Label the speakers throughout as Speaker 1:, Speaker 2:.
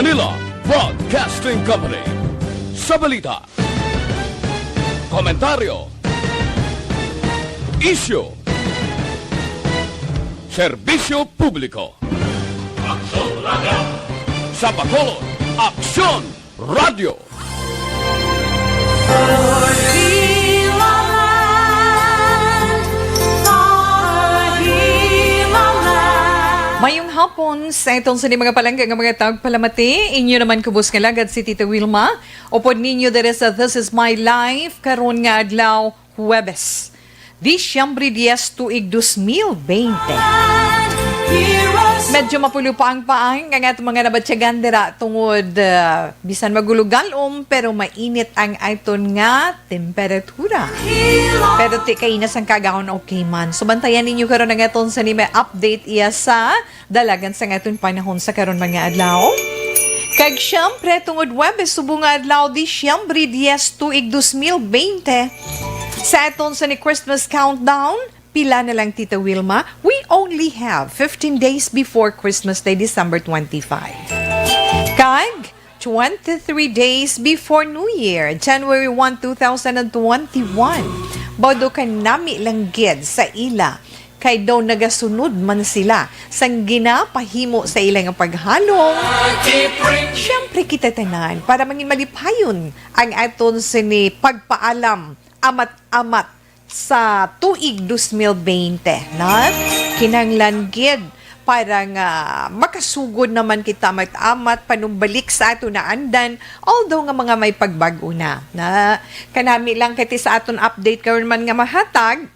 Speaker 1: Manila Broadcasting Company. Sa balita, komentaryo, isyu, serbisyo publiko. Aksyon Radio. Sa Bacolod, Aksyon Radio.
Speaker 2: Mayong hapon sa itong sa mga palangga ng mga tagpalamati. Inyo naman kubos nga lagad si Tita Wilma. Upod ninyo there sa This Is My Life karon nga adlaw Huwebes. Disyembre 10 tuig 2020. Medyo mapulo pa ang paang ang atong mga nabatsyagan dira tungod bisan magulugalom pero mainit ang aton nga temperatura. Pero ti kainas ang kagahon okay man. So bantayan ninyo karon ang aton sa nime update iya sa dalagan sa aton panahon sa karon mga adlaw. Kag syempre tungod Huwebes subong nga adlaw Disyembre 10 tuig 2020. Sa aton sa ni Christmas countdown, pila na lang Tita Wilma, we only have 15 days before Christmas Day, December 25. Kag 23 days before New Year, January 1, 2021. Bodo ka nami lang gid sa ila. Kay daw nagasunod man sila sang ginapahimo sa ilang paghalong. Siyempre kita tanan para mangin malipayon ang aton sini pagpaalam amat-amat sa tuig 2020 na kinahanglan gid para nga makasugod naman kita amat-amat panumbalik sa ato na andan although nga mga may pagbago na kanami lang kiti sa aton update karon man nga mahatag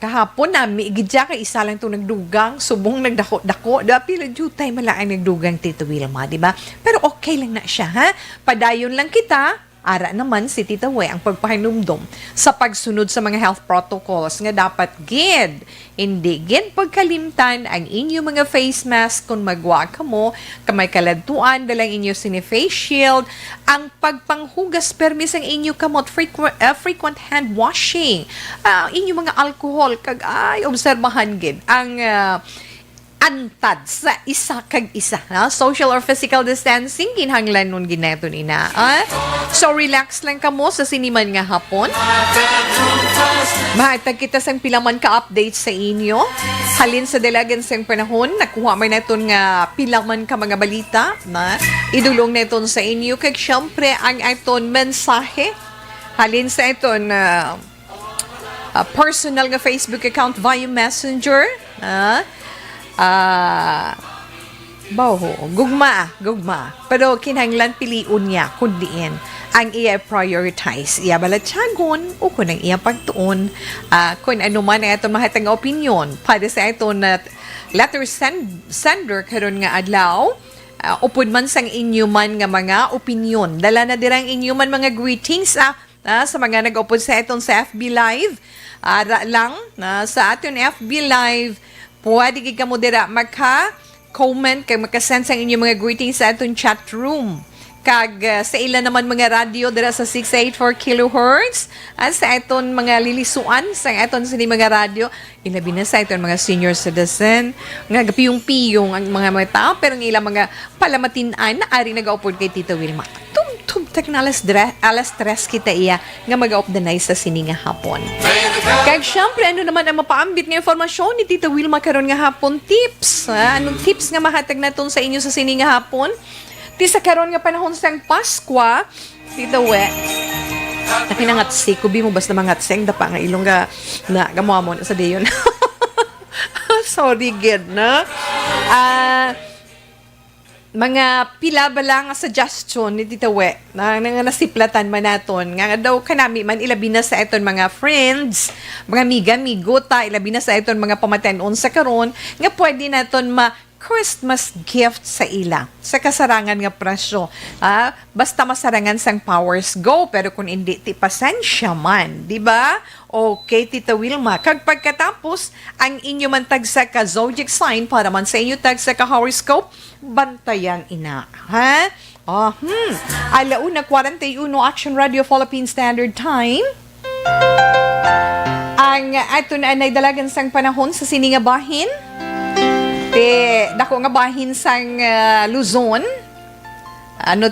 Speaker 2: kahapon nami gidya kay isa lang to nagdugang subong nagdako-dako dapil jutay malaang nagdugang Tito Wilma di ba pero okay lang na siya ha padayon lang kita. Ara naman si Tita We ang pagpahinumdom sa pagsunod sa mga health protocols nga dapat gid. Hindi gid pagkalimtan ang inyo mga face mask kung magwa ka mo, kamay kaladtuan, dalang inyo sini face shield, ang pagpanghugas permis ang inyo kamot, frequent hand washing, inyo mga alcohol, kag ay, obserbahan gid ang antad sa isa kag isa. Social or physical distancing, kinahanglan nun gineton ina. So, relax lang ka mo sa siniman nga hapon. Mahatag kita sang pilaman ka-update sa inyo. Halin sa dalagan sang panahon, nakuha may naton nga pilaman ka mga balita. Idulong naton sa inyo. Kag syempre, ang aton mensahe. Halin sa aton personal nga Facebook account via Messenger. Gugma. Pero kinahanglan piliun niya kundiin ang iya prioritize. Iya balatsagon o kung ang iya pagtuon. Kung ano man ang itong mahatang opinion para sa itong letter sender karon nga adlaw. Upod man sang inyo man nga mga opinion. Dala na dirang inyo man mga greetings sa mga nag-upod sa itong sa FB Live. Ara lang sa aton FB Live. Pwede ka mo dira maka-comment kag maka-send sa inyong mga greetings sa atong chat room. Kag sa ilan naman mga radio dira sa 684 kHz at sa aton mga lilisuan sa aton sa mga radio ilabi na sa aton mga senior citizen nga gapiyong-piyong ang mga tao pero ang ilang mga palamatin-an na ari nag-upod kay Tita Wilma. Tumtag na alas 3 kita iya nga mag-up the night sa sininga hapon. Kag syempre, ano naman ang mapaambit nga informasyon ni Tita Wilma karon nga hapon tips. Anong tips nga mahatag naton sa inyo sa sininga hapon? Ti sa karon nga panahon sang Paskwa, Tita We. Nakinangatsi, kubi mo basta mangatseng dapa nga ilong nga na gamuamon sa dayon. Sorry, gid na. Mga pila ba lang suggestion ni Tita We na nasiplatan man naton nga daw kanami man ilabi na sa eton mga friends mga miga-migo ta ilabi na sa eton mga pamatanon sa karon nga pwede naton Christmas gift sa ila sa kasarangan nga presyo. Basta masarangan sang powers go pero kung hindi ti pasensya man, di ba? Okay, Tita Wilma. Kag pagkatapos ang inyo man tag sa ka zodiac sign para man sa inyo tag sa ka horoscope, bantayan ina, ha? Alauna 41 Action Radio Philippine Standard Time. Ang ato na dalagan sang panahon sa siningabahin. Dako nga bahin sang Luzon,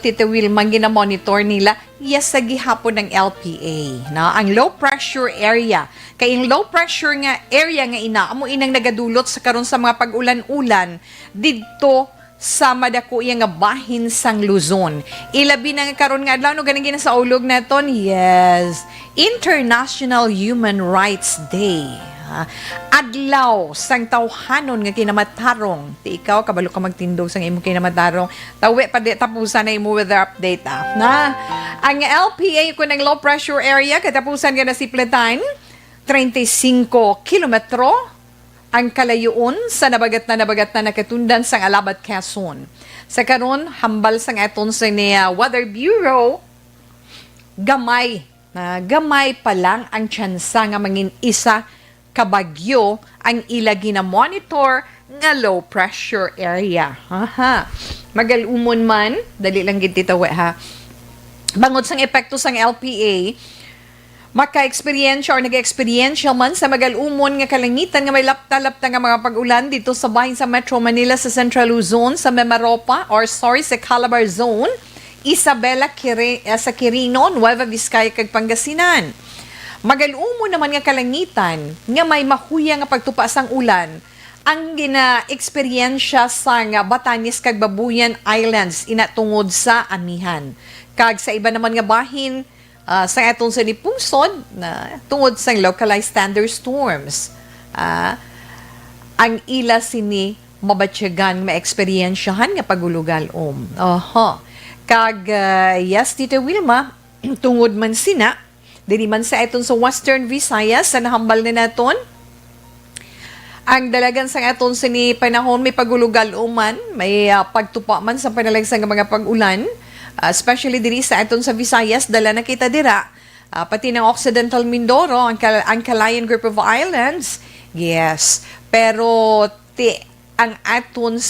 Speaker 2: Tita Wilma, gina-monitor nila, yes, sa gihapon ng LPA. Na? Ang low pressure area. Kaya yung low pressure nga area nga amo inang nagadulot sa karon sa mga pag-ulan-ulan dito sa madako nga bahin sang Luzon. Ilabi na nga karon nga adlaw no ganing sa ulog naton. Yes, International Human Rights Day. Adlaw sang tawhanon nga kinamatarong. Ti ikaw kabalo ka magtindog sang imong kinamatarong. Tawi pa di tapusan na imo weather update na. Ang LPA ko ng low pressure area katapusan nga na siplatan 35 kilometro ang kalayuon sa nabagat na nakatundan sang Alabat, Quezon. Sa karon hambal sang aton sa Weather Bureau gamay pa lang ang tsansa nga mangin isa kabagyo ang ilagi na monitor nga low pressure area. Magalumon man, dali lang gid titawi ha. Bangod sang epekto sang LPA, maka-experience or nag-experience man sa magalumon nga kalangitan nga may lapta-lapta nga mga pag-ulan dito sa bahin sa Metro Manila sa Central Luzon, sa Memaropa sa Calabar Zone, Isabela sa Quirino, Nueva Vizcaya kag Pangasinan. Magalumo naman nga kalangitan nga may mahuya nga pagtupa sang ulan ang gina-eksperyensya sa nga Batanes kag Babuyan Islands inatungod sa amihan. Kag sa iba naman nga bahin sa atong sa nipungsod na tungod sa localized thunderstorms. Ang ila sini mabatsyagan ma-eksperyensyahan nga pagulugalom. Kag yes, Tita Wilma, tungod man sina dili man sa aton sa Western Visayas sa nahambal na naton. Ang dalagan sa aton sa ni panahon may pagulugal-uman, may pagtupa man sa panalagsang mga pag-ulan, especially diri sa aton sa Visayas, dala na kita dira. Pati ng Occidental Mindoro, ang Calayan Group of Islands. Yes. Pero ang aton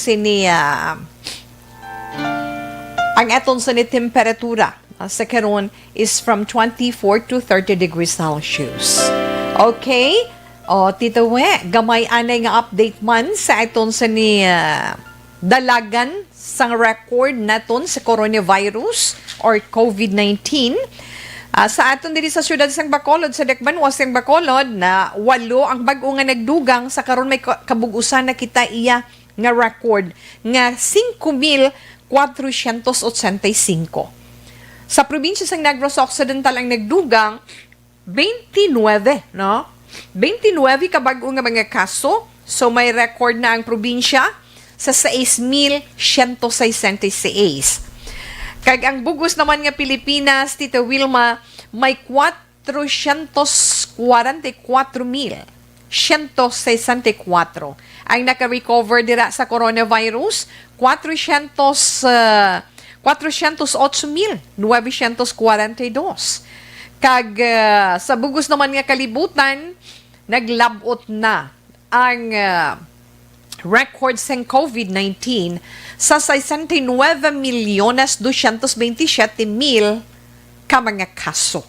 Speaker 2: sa ni temperatura sa karon is from 24 to 30 degrees Celsius. Okay? Tita We, gamay anay nga update man sa aton sa ni dalagan sang record naton sa coronavirus or COVID-19. Sa aton diri sa siyudad sang Bacolod, sa Dakbanwas sang Bacolod, na 8 ang bag-o nga nagdugang sa karon may kabugusan na kita iya nga record nga 5,485. Sa probinsya sang Negros Occidental ang nagdugang 29, no? 29 kabag-o nga mga kaso. So may record na ang probinsya sa 6,166. Kag ang bugos naman nga Pilipinas, Tita Wilma, may 444,164 ang naka-recover dira sa coronavirus. 408,942. Kag sa bugos naman nga kalibutan, naglabot na ang record sa COVID-19 sa 69,227,000 ka mga kaso.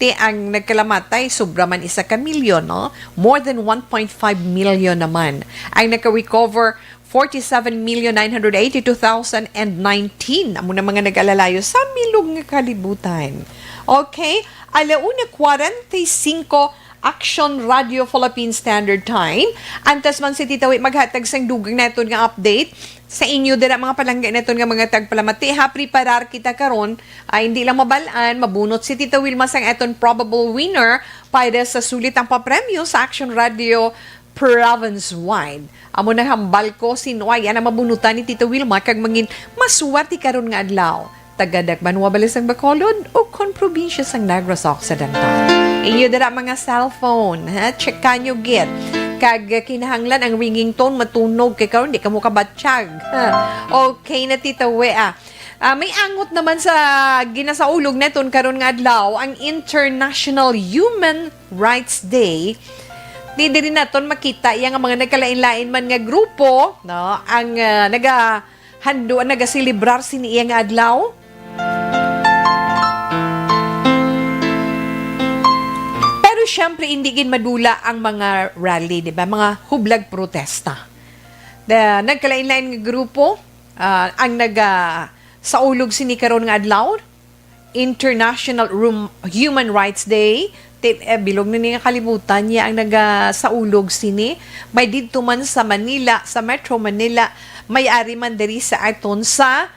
Speaker 2: Ang nagkalamatay, sobra man 1 milyon, no? More than 1.5 million naman. Ang naka-recover, 47,982,019 amo na mga nag-alalayo sa milog nga kalibutan. Okay? 1:45 Action Radio Philippine Standard Time. Antas man si Tita We maghatag sang dugang naton nga update sa inyo dira mga palangga naton nga mga tagpalamati. Preparar kita karon ay hindi lang mabalaan, mabunot si Tita Wilma sang aton probable winner para sa sulit ang papremyo sa Action Radio province-wide. Amo na hambal ko sinuay na mabunutan ni Tita Wilma kag mangin maswati karon nga adlaw. Taga-Dakban Wabalis ang Bacolod o kon probinsya sang Negros Occidental. Inyo dira mga cellphone, ha? Check kanyo git. Kag kinahanglan ang ringing tone matunog kay karon di ka mo kabatsyag. Okay na Tita We. May angot naman sa ginasaulog neton karon nga adlaw ang International Human Rights Day. Di rin naton makita yang mga nagkalain-lain man nga grupo, no, ang nagahanduan nagaselebrar siniya nga adlaw. Pero syempre hindi gin madula ang mga rally, di ba? Mga hublag protesta. Nagkalain-lain nga grupo ang sa ulog sini karon nga adlaw, International Human Rights Day. Bilog na niya kalimutan niya ang nagasaulog sini. May dito man sa Manila, sa Metro Manila, may ari man diri sa aton sa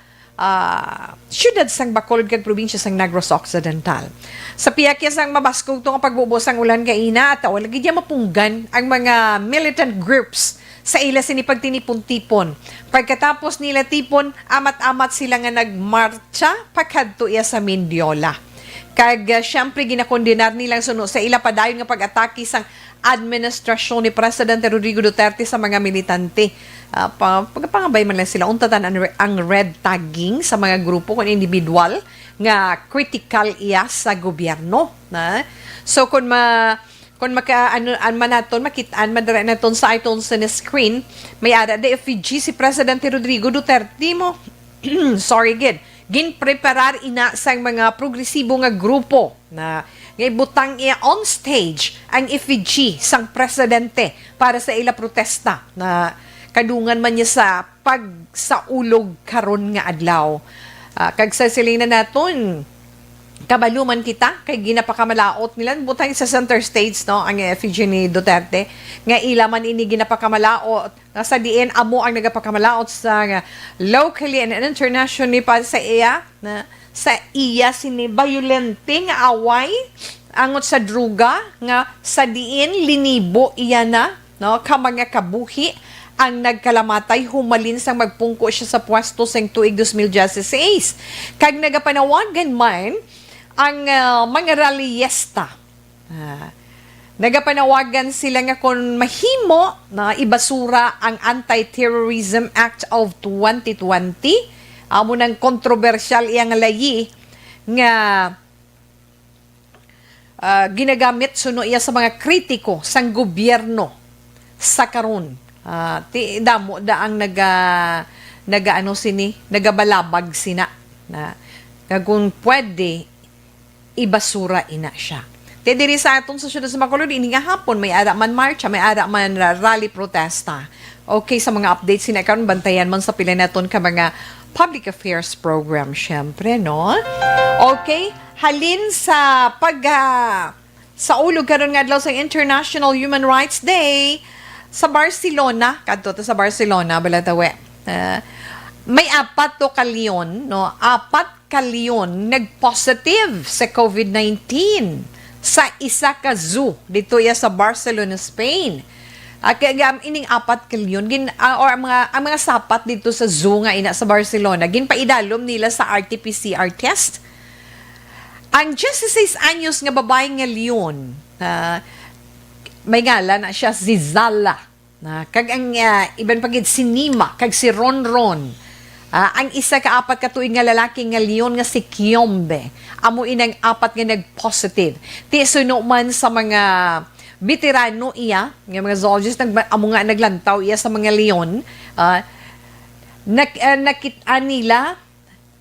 Speaker 2: siyudad sang Bacolod kag probinsya sang Negros Occidental. Sa piyakya sang mabaskog tong pagbubos ang ulan kaina at wala gid mapunggan ang mga militant groups sa ila sini pagtinipon-tipon. Pagkatapos nila tipon, amat-amat sila nga nagmarcha pakadto iya sa Mindiola. Kag syempre ginakondenar nilang suno sa ila padayon nga pag-atake sang administrasyon ni Presidente Rodrigo Duterte sa mga militante. Pagpangabay man lang sila untatan ang red tagging sa mga grupo kung individual nga critical iya sa gobyerno. So kung makitaan madara naton sa iTunes sa screen, may ada de effigy si Presidente Rodrigo Duterte mo. Sorry gid. Ginpreparar ina sang mga progresibo nga grupo na ngaibutang iya on stage ang effigy sang presidente para sa ila protesta na kadungan man niya sa pagsaulog karon nga adlaw. Kag sa silingan naton kabaluman kita kay ginapakamalaot nila butang sa center stage no ang effigy ni Duterte nga ila man ini ginapakamalaot nga sa diin amo ang nagapakamalaot sa locally and internationally pa sa iya na sa iya sini violente nga away angot sa druga nga sa diin linibo iya na no ka mga kabuhi ang nagkalamatay humalin sang magpungko siya sa pwesto sang tuig 2016 kag nagapanawagan man ang mga rallyesta. Nagapanawagan sila nga kung mahimo na ibasura ang Anti-Terrorism Act of 2020. Amo ng kontrobersyal iyang layi nga ginagamit suno iya sa mga kritiko sang gobyerno sa karon. Damo da ang nagabalabag sina na kung pwede ibasura ina siya. Diri sa atong sa siyudad sa Bacolod, ini nga hapon, may ara man marcha, may ara man rally protesta. Okay, sa mga updates sinakaroon, bantayan man sa pila naton ka mga public affairs program, syempre, no? Okay, halin sa sa ulog karon nga adlaw sa International Human Rights Day sa Barcelona, kadto sa Barcelona, balatawe. May 4 kalyon, no? 4 kalyon nag-positive sa COVID-19 sa isa ka zoo dito ya sa Barcelona, Spain. Kaya ining 4 kalyon or ang mga sapat dito sa zoo nga ina sa Barcelona ginpaidalom nila sa RT-PCR test. Ang 16 anyos nga babae nga leon may ngalan na siya si Zala. Kag ang iban pagid si Nima kag si Ronron. Ang isa ka 4 ka tuig nga lalaki nga leon nga si Kiombe. Amo inang 4 nga nag-positive. Ti suno man sa mga veterano iya, nga mga zoologist amo nga naglantaw iya sa mga leon. Nakita nila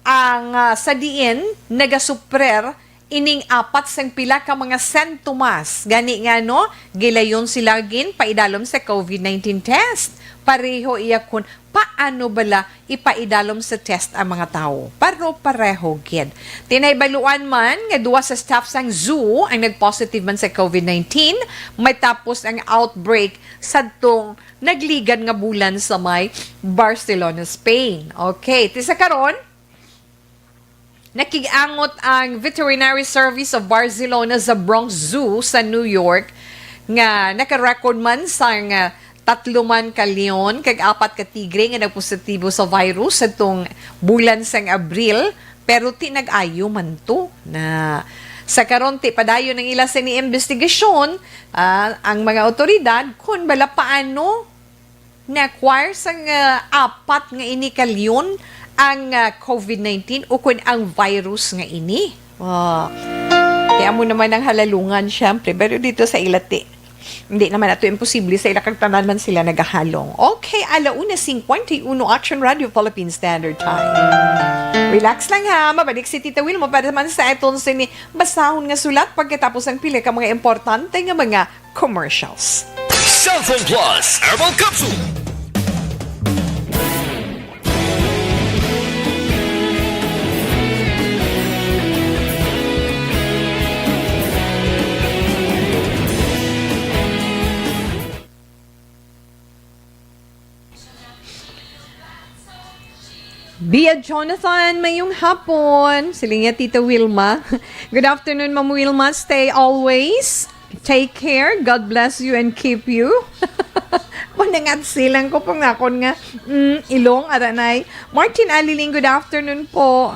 Speaker 2: ang sa diin nagasuprer ining 4 sang pila ka mga sintomas. Gani nga no, gilayon sila gin paidalom sa COVID-19 test. Pareho iya kun paano bala ipaidalom sa test ang mga tao. Pareho gid. Tinaybaluan man nga duwa sa staff sang zoo ang nag-positive man sa COVID-19, may tapos ang outbreak sadtong nagligan nga bulan sa may Barcelona, Spain. Okay, tisa karon nakigangot ang Veterinary Service of Barcelona sa Bronx Zoo sa New York nga naka-record man sang 3 man ka leon kag 4 ka tigre nga nagpositibo sa virus sa itong bulan sang Abril pero ti nag-ayo man to na sa karon ti padayon ng ila sa ni investigasyon ang mga otoridad kung bala paano na-acquire sang 4 nga ini ka leon ang COVID-19 o kung ang virus nga ini. Kaya mo naman ang halalungan syempre pero dito sa ilati hindi naman ito imposible sa ilakang tanan man sila nagahalong. Okay, 1:51 Action Radio Philippine Standard Time. Relax lang ha, mabalik si Tita Wilma para man sa itong sini basahon nga sulat pagkatapos ang pili ka mga importante nga mga commercials.
Speaker 1: Cellphone Plus Herbal Capsule.
Speaker 2: Bia Jonathan, mayong hapon. Siling niya, Tita Wilma. Good afternoon, Ma'am Wilma. Stay always. Take care. God bless you and keep you. Manangat silang ko pangakon nga. Ilong, aranay. Martin Aliling, good afternoon po.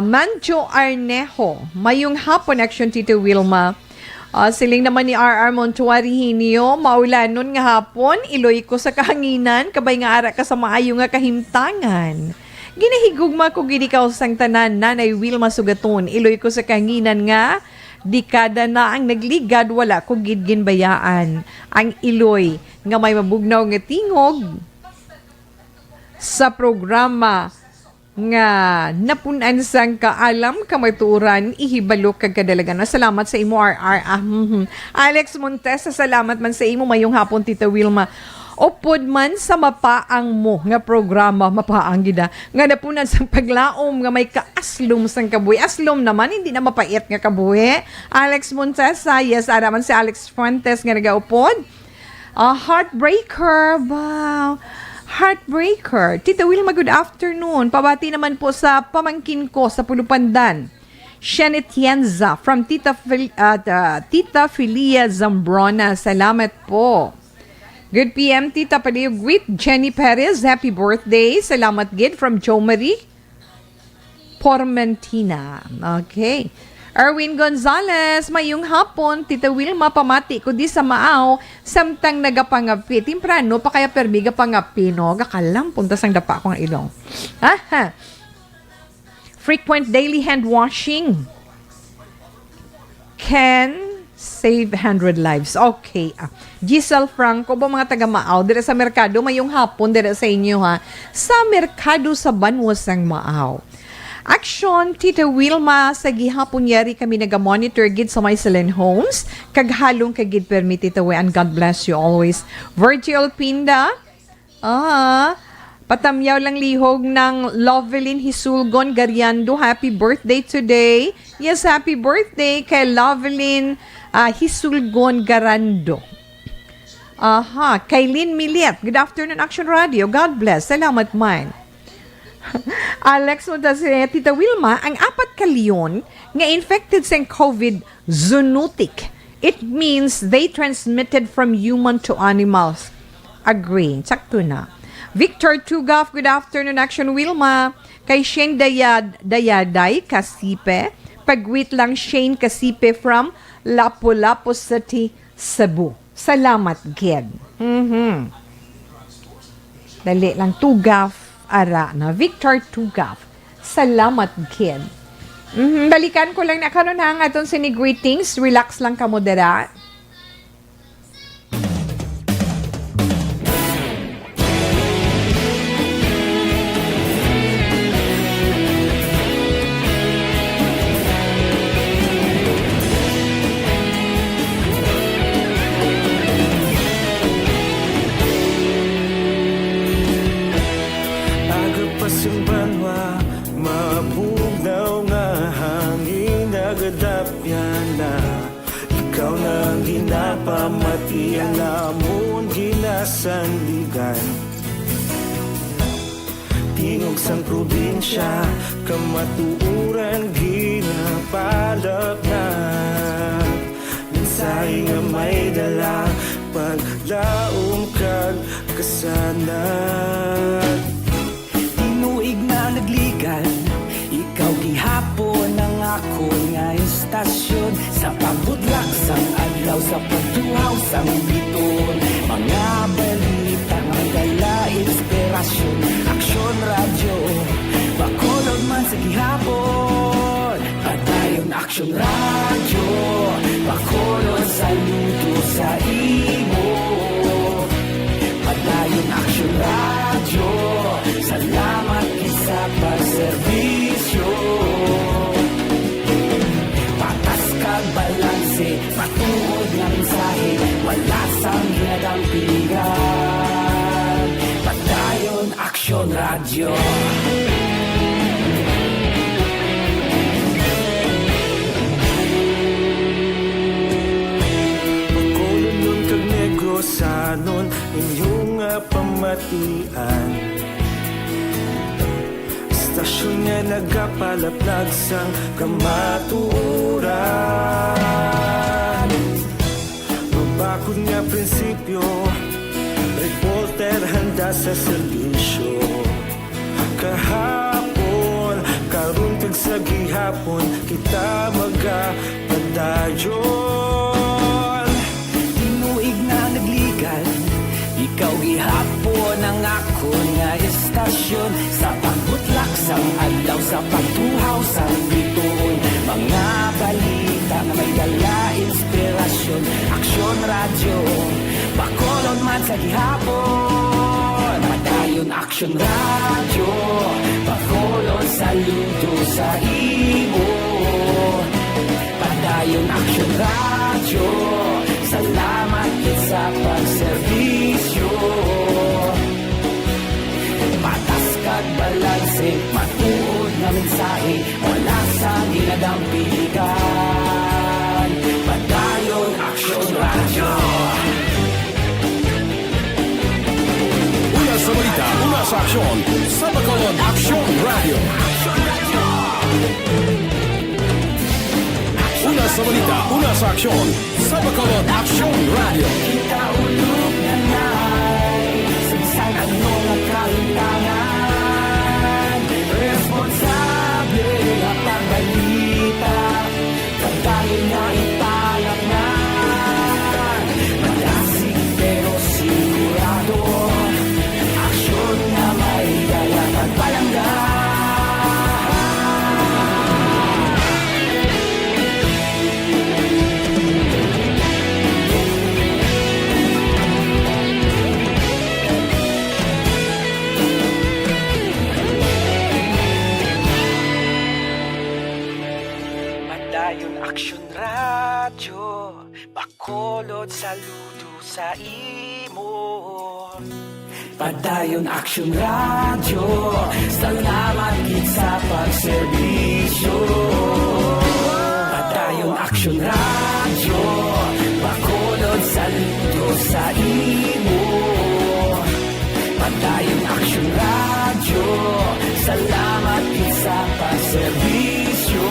Speaker 2: Mancho Arnejo, mayong hapon, action, Tita Wilma. Siling naman ni R.R. Montuari Hinio, maulanon nga hapon, iloy ko sa kahanginan, kabay nga ara ka sa maayo nga kahimtangan. Ginahigugma ko gini ka sang tanan, Nanay Wilma Sugaton, iloy ko sa kahanginan nga, dekada na ang nagligad, wala ko gidgin bayaan. Ang iloy nga may mabugnaw nga tingog sa programa nga napunan sang kaalam kamaturan ihibalo kag kadalagan. Salamat sa imo RR. Alex Montesa, salamat man sa imo mayong hapon, Tita Wilma. Upod man sa mapaang mo nga programa, mapaang gida nga napunan sang paglaom nga may kaaslom sang kabuhi. Aslom naman hindi na mapait nga kabuhi. Alex Montesa, yes, araman si Alex Fuentes nga nagaupod. Heartbreaker, wow. Heartbreaker. Tita Wilma, good afternoon. Pabati naman po sa pamangkin ko sa Pulupandan. Shanet Yenza from Tita Filia Zambrona. Salamat po. Good PM, Tita Paliugwit. Jenny Perez, happy birthday. Salamat gid from Jo Marie Pormentina. Okay. Erwin Gonzalez, mayong hapon, Tita Wilma, pamati ko di sa maaw, samtang nagapangapi. Timprano, pa kaya permiga pangapi, no? Gakalam, punta sang dapa ko ng ilong. Aha. Frequent daily hand washing can save 100 lives. Okay. Giselle Franco, ba mga taga-maaw, dire sa merkado, mayong hapon, dire sa inyo ha, sa merkado sa Banwas ng Maaw. Action, Tita Wilma, sa gihapon yari kami naga-monitor gid sa Mycelen Homes. Kaghalong kagid permi, Tita We, and God bless you always. Virgil Pinda, patamyaw lang lihog ng Lovelyn Hisulgon Gariando. Happy birthday today. Yes, happy birthday kay Lovelyn Hisulgon Garando. Kay Lynn Miliet. Good afternoon, Action Radio. God bless. Salamat man. Alex Montase, Tita Wilma, ang 4 kalyon nga infected sa COVID zoonotic. It means they transmitted from human to animals. Agree. Sakto na. Victor Tugaf, good afternoon, Action Wilma. Kay Shane Dayaday Kasipe. Pagwit lang Shane Kasipe from Lapu-Lapu City, Cebu. Salamat, Ged. Dali lang, Tugaf. Ara na Victor Tugaf. Salamat, kid. Balikan ko lang na karon hang aton sini greetings. Relax lang ka, modera.
Speaker 3: Pamati ang namon ginasandigan. Tingog sang probinsya, kamatuuran ginapalap na. Mensahe nga may dala, paglaom kag kasanat. Tinuig na nagligan, ikaw gihapon ang ako nga istasyon. Sa pagbutlak sang adlaw, sa pagtuhaw sang biton. Mga balita nga gala, inspirasyon. Aksyon radyo, bakolod man sa gihapon. Padayon aksyon radyo, bakolod saludo sa imo. Padayon aksyon radyo, salamat isa pagserbisyo. Balanse, patuod ng mensahe, wala sang ginadampingan. Padayon Aksyon Radio. Pagkulon nun kag negro sanon, inyong pamatian. Istasyon nga nagapalaplag sang kamatuuran. Mabakod nga prinsipyo, reporter handa sa serbisyo. Kahapon, karun kag sa gihapon, kita magapadayon.
Speaker 4: Tinuig na nagligal, ikaw gihapon ang ako nga istasyon. Sa pagbutlak sang adlaw, sa pagtuhaw sang bituon, mga balita na may dala inspirasyon. Aksyon radyo, bakolon man sa gihapon. Padayon aksyon radyo, bakolon saludo sa imo. Padayon aksyon radyo, salamat kit sa pagserbisyo. Patas kag balanse, matuod na mensahe, wala sa ginadampigan. Padayon aksyon radyo.
Speaker 1: Una sa balita, una sa aksyon, sa Bacolod Aksyon Radio. Una sa balita, una sa aksyon, sa Bacolod Aksyon Radio.
Speaker 4: Kita ulog na na'y sagsang anong nakalintangan. Responsable na pagbalita, pagdahil na ipalang na. Malasig pero sigurado, aksyon na may dala pagpalangga. Padayon aksyon radyo, bakolod saludo sa imo. Padayon aksyon radyo, salamat gid sa pagserbisyo. Padayon aksyon radyo, bakolod saludo sa imo. Padayon aksyon radyo, salamat gid sa pagserbisyo.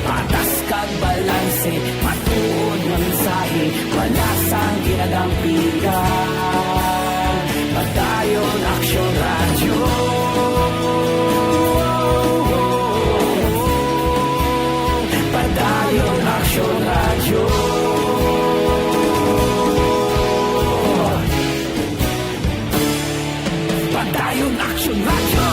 Speaker 4: Patas kag balanse, matuod nga mensahe, wala sang ginadampigan. Padayon aksyon radyo. Padayon aksyon radyo. Padayon aksyon radyo.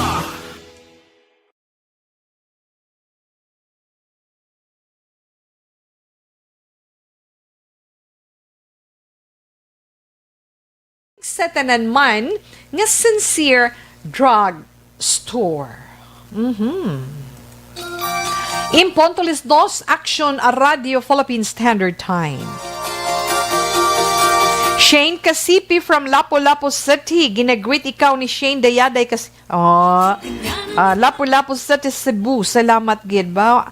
Speaker 2: Sa tanan man nga sincere drug store. Impontolis dos Action Radio Philippine Standard Time. Shane Casipi from Lapu-Lapu City. Ginagreet ikaw ni Shane Dayaday kasi Lapu-Lapu City, Cebu. Salamat gid ba?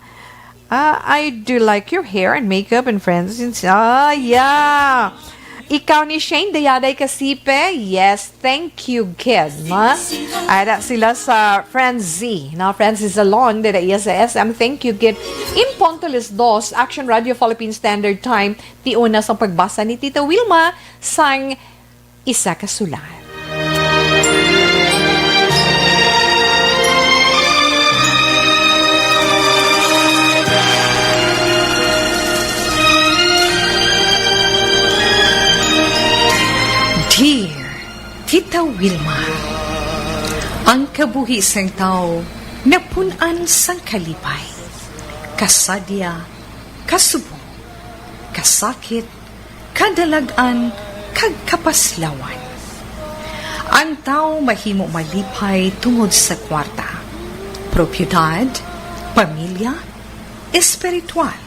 Speaker 2: I do like your hair and makeup and friends. Yeah. Ikaw ni Shane Dayaday Kasipe. Yes, thank you, kid. Ma? Ada sila sa Friends Z. Na Friends is along dada iya sa SM. Thank you, kid. Impontolis dos, Action Radio Philippine Standard Time. Ti una sa pagbasa ni Tita Wilma sang isa ka sulat. Dear Tita Wilma, ang kabuhi sang tao napunan sang kalipay, kasadya, kasubo, kasakit, kadalagan, kag kapaslawan. Ang tao mahimo malipay tungod sa kwarta, propiedad, pamilya, espiritual.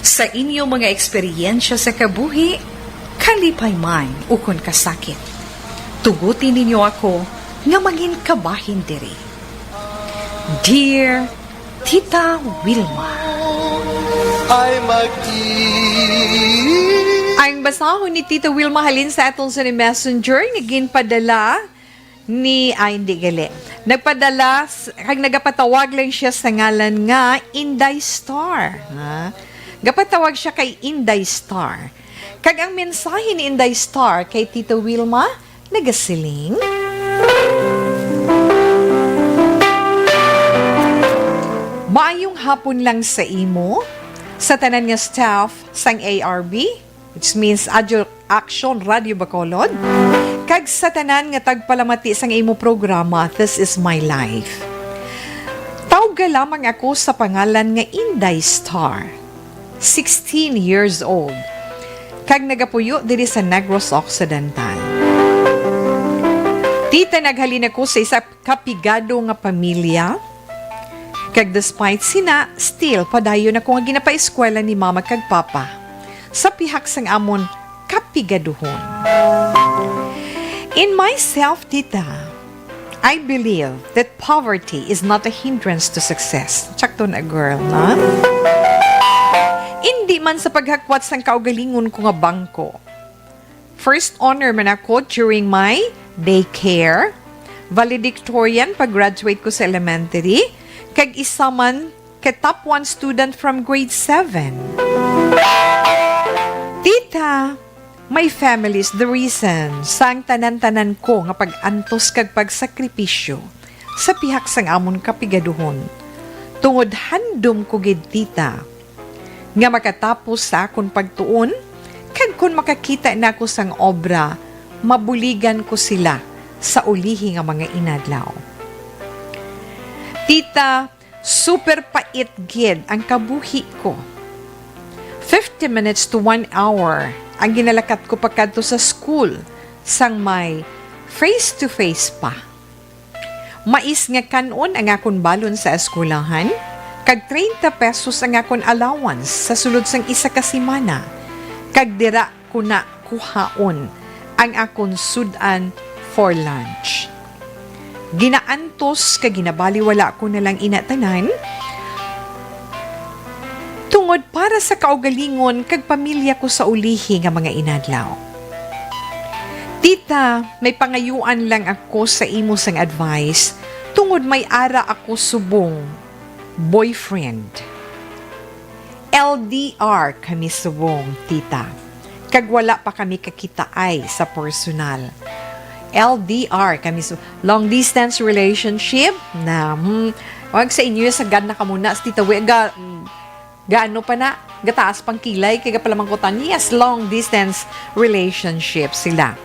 Speaker 2: Sa inyo mga eksperyensya sa kabuhi, kalipay man ukon kasakit, tugutin ninyo ako nga maging kabahin diri. Dear Tita Wilma, ang basahon ni Tita Wilma halin sa atong sa ni Messenger nga ginpadala hindi gali. Kag nagapatawag lang siya sa ngalan nga Inday Star. Ha? Gapatawag siya kay Inday Star. Kag ang mensahe ni Inday Star kay Tita Wilma, nagasiling. Maayong hapon lang sa imo, sa tanan nga staff sang ARB, which means Adyo Action Radio Bacolod, kag sa tanan nga tagpalamati sang imo programa, This is My Life. Tawga lamang ako sa pangalan nga Inday Star, 16 years old, kag nagapuyo diri sa Negros Occidental. Tita, naghalin ako sa isa kapigado nga pamilya, kag despite sina, still padayon ako nga ginapa-eskwela ni mama kag papa sa pihak sang amon kapigaduhon. In myself, Tita, I believe that poverty is not a hindrance to success. Tsakto na, girl, na? Hindi man sa paghakwat sang kaugalingon ko nga bangko. First honor man ako during my daycare, valedictorian pag-graduate ko sa elementary, kag isa man ka top 1 student from grade 7. Tita, my family is the reason sang tanan-tanan ko nga pag-antos kag pagsakripisyo sa pihak sang amon kapigaduhon. Tungod handom ko gid, Tita, nga makatapos sa akon pagtuon, kag kun makakita na ako sang obra, mabuligan ko sila sa ulihi nga mga inadlaw. Tita, super pait gid ang kabuhi ko. 50 minutes to 1 hour ang ginalakat ko pagkadto sa school sang may face-to-face pa. Mais nga kanon ang akon balon sa eskwelahan, kag 30 pesos ang akon allowance sa sulod sang isa ka semana, kag dira ko na kuhaon ang akon sudan for lunch. Ginaantos kag ginabaliwala ko na lang inatanan tungod para sa kaugalingon kag pamilya ko sa ulihi nga mga inadlaw. Tita, may pangayuan lang ako sa imo sang advice tungod may ara ako subong boyfriend. LDR kami subong, Tita. Kag wala pa kami kakitaay sa personal. LDR kami long distance relationship na wag sa inyo sa gad na ka muna sa Tita gaano pa na gataas pang kilay kaya pala mangkutan. Yes, long distance relationship sila.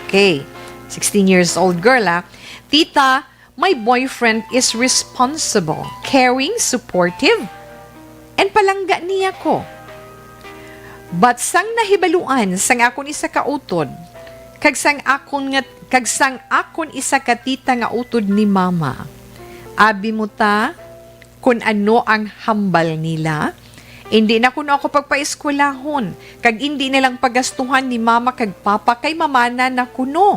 Speaker 2: Okay, 16 years old girl Tita, my boyfriend is responsible, caring, supportive, and palangga niya ko. But sang nahibaluan sang akon isa ka utod, kag sang akon isa ka tita nga utod ni mama. Abi mo ta kung ano ang hambal nila. Hindi na kuno ako pagpaeskwelahon, kag hindi nilang pagastuhan ni mama kag papa kay mamana na kuno.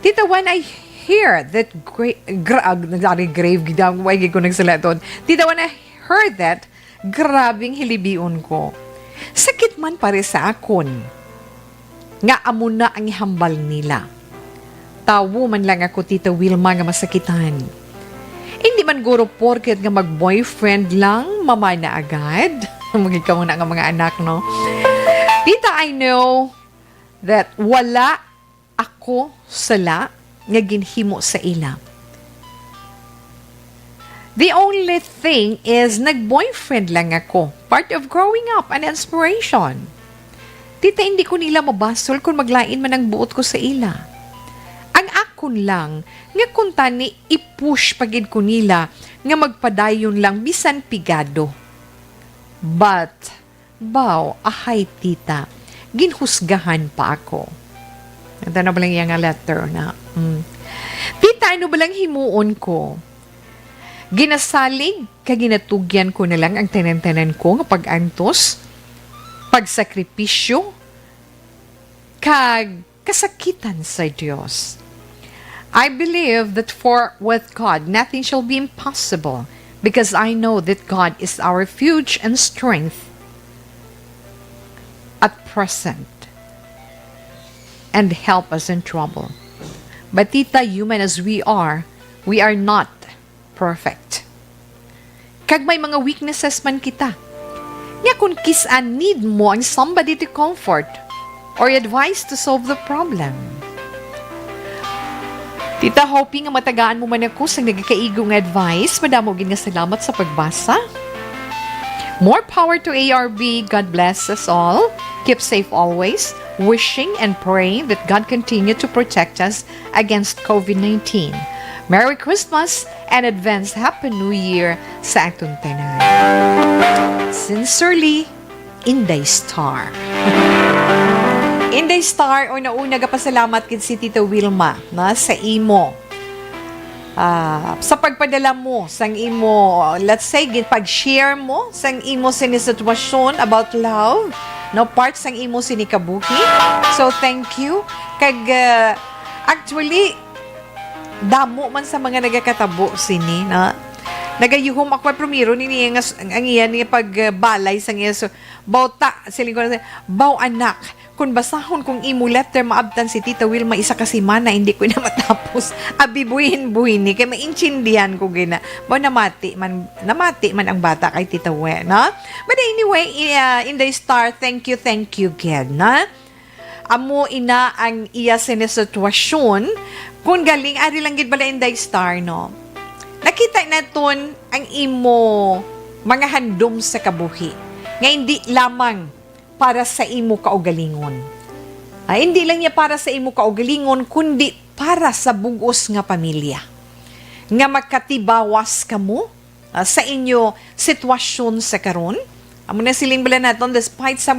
Speaker 2: Tita, when I hear that grave gidang way ko nagsalaton. Tita, when I heard that, grabing hilibion ko. Sakit man pare sa akon. Nga amo na ang ihambal nila. Tawo man lang ako, Tita Wilma, nga masakitan. Hindi man guro porket nga mag-boyfriend lang, mama na agad. Magikaw na nga mga anak, no? Tita, I know that wala ako sala nga ginhimo sa ila. The only thing is nag-boyfriend lang ako. Part of growing up, an inspiration. Tita, hindi ko nila mabasol kung maglain man ang buot ko sa ila. Ang akon lang, nga kunta ni i-push pagid ko nila, nga magpadayon lang bisan pigado. But, ahay tita, ginhusgahan pa ako. Ito na ba lang yung letter na? Tita, ano ba lang himuon ko? Ginasalig, kaginatugyan ko na lang ang tanan-tanan ko nga pag-antos, pagsakripisyo, kag kasakitan sa Diyos. I believe that with God, nothing shall be impossible because I know that God is our refuge and strength at present and help us in trouble. But tita, human as we are not perfect. Kag may mga weaknesses man kita. Nga kung kisan need mo ang somebody to comfort or advice to solve the problem. Tita, hoping nga matagaan mo man ako sa nagkakaigong advice. Madamogin nga salamat sa pagbasa. More power to ARB. God bless us all. Keep safe always. Wishing and praying that God continue to protect us against COVID-19. Merry Christmas and advance Happy New Year sa atong tanan. Sincerely, Inday Star. Inday Star, una-una gapasalamat kid si Tita Wilma na sa imo. Sa pagpadala mo sang imo, let's say, pag-share mo sang imo sinisitwasyon about love, no, parts sang imo sinikabuhi. So, thank you. Actually, damo man sa mga nagakatabo sini, na nagayuhom ako primero nini ang iyan ni pagbalay sang iya. So, bauta, siling ko na, baw anak, kung basahon kung imo letter maabtan si Tita Wilma isa kasi mana, hindi ko na matapos. Abibuhin-buhin ni, kaya maintindihan ko gina. Baw namati man ang bata kay Tita We, na? But anyway, Inday Star, thank you, Ged, na? Amo ina ang iya sinisitwasyon. Kung galing, ari lang gid bala Inday Star, no? Nakita naton ang imo mga handom sa kabuhi. Nga hindi lamang para sa imo kaugalingon. Hindi lang niya para sa imo kaugalingon, kundi para sa bugos nga pamilya. Nga magkatibawas ka mo sa inyo sitwasyon sa karon. Amo na siling bala naton, despite sa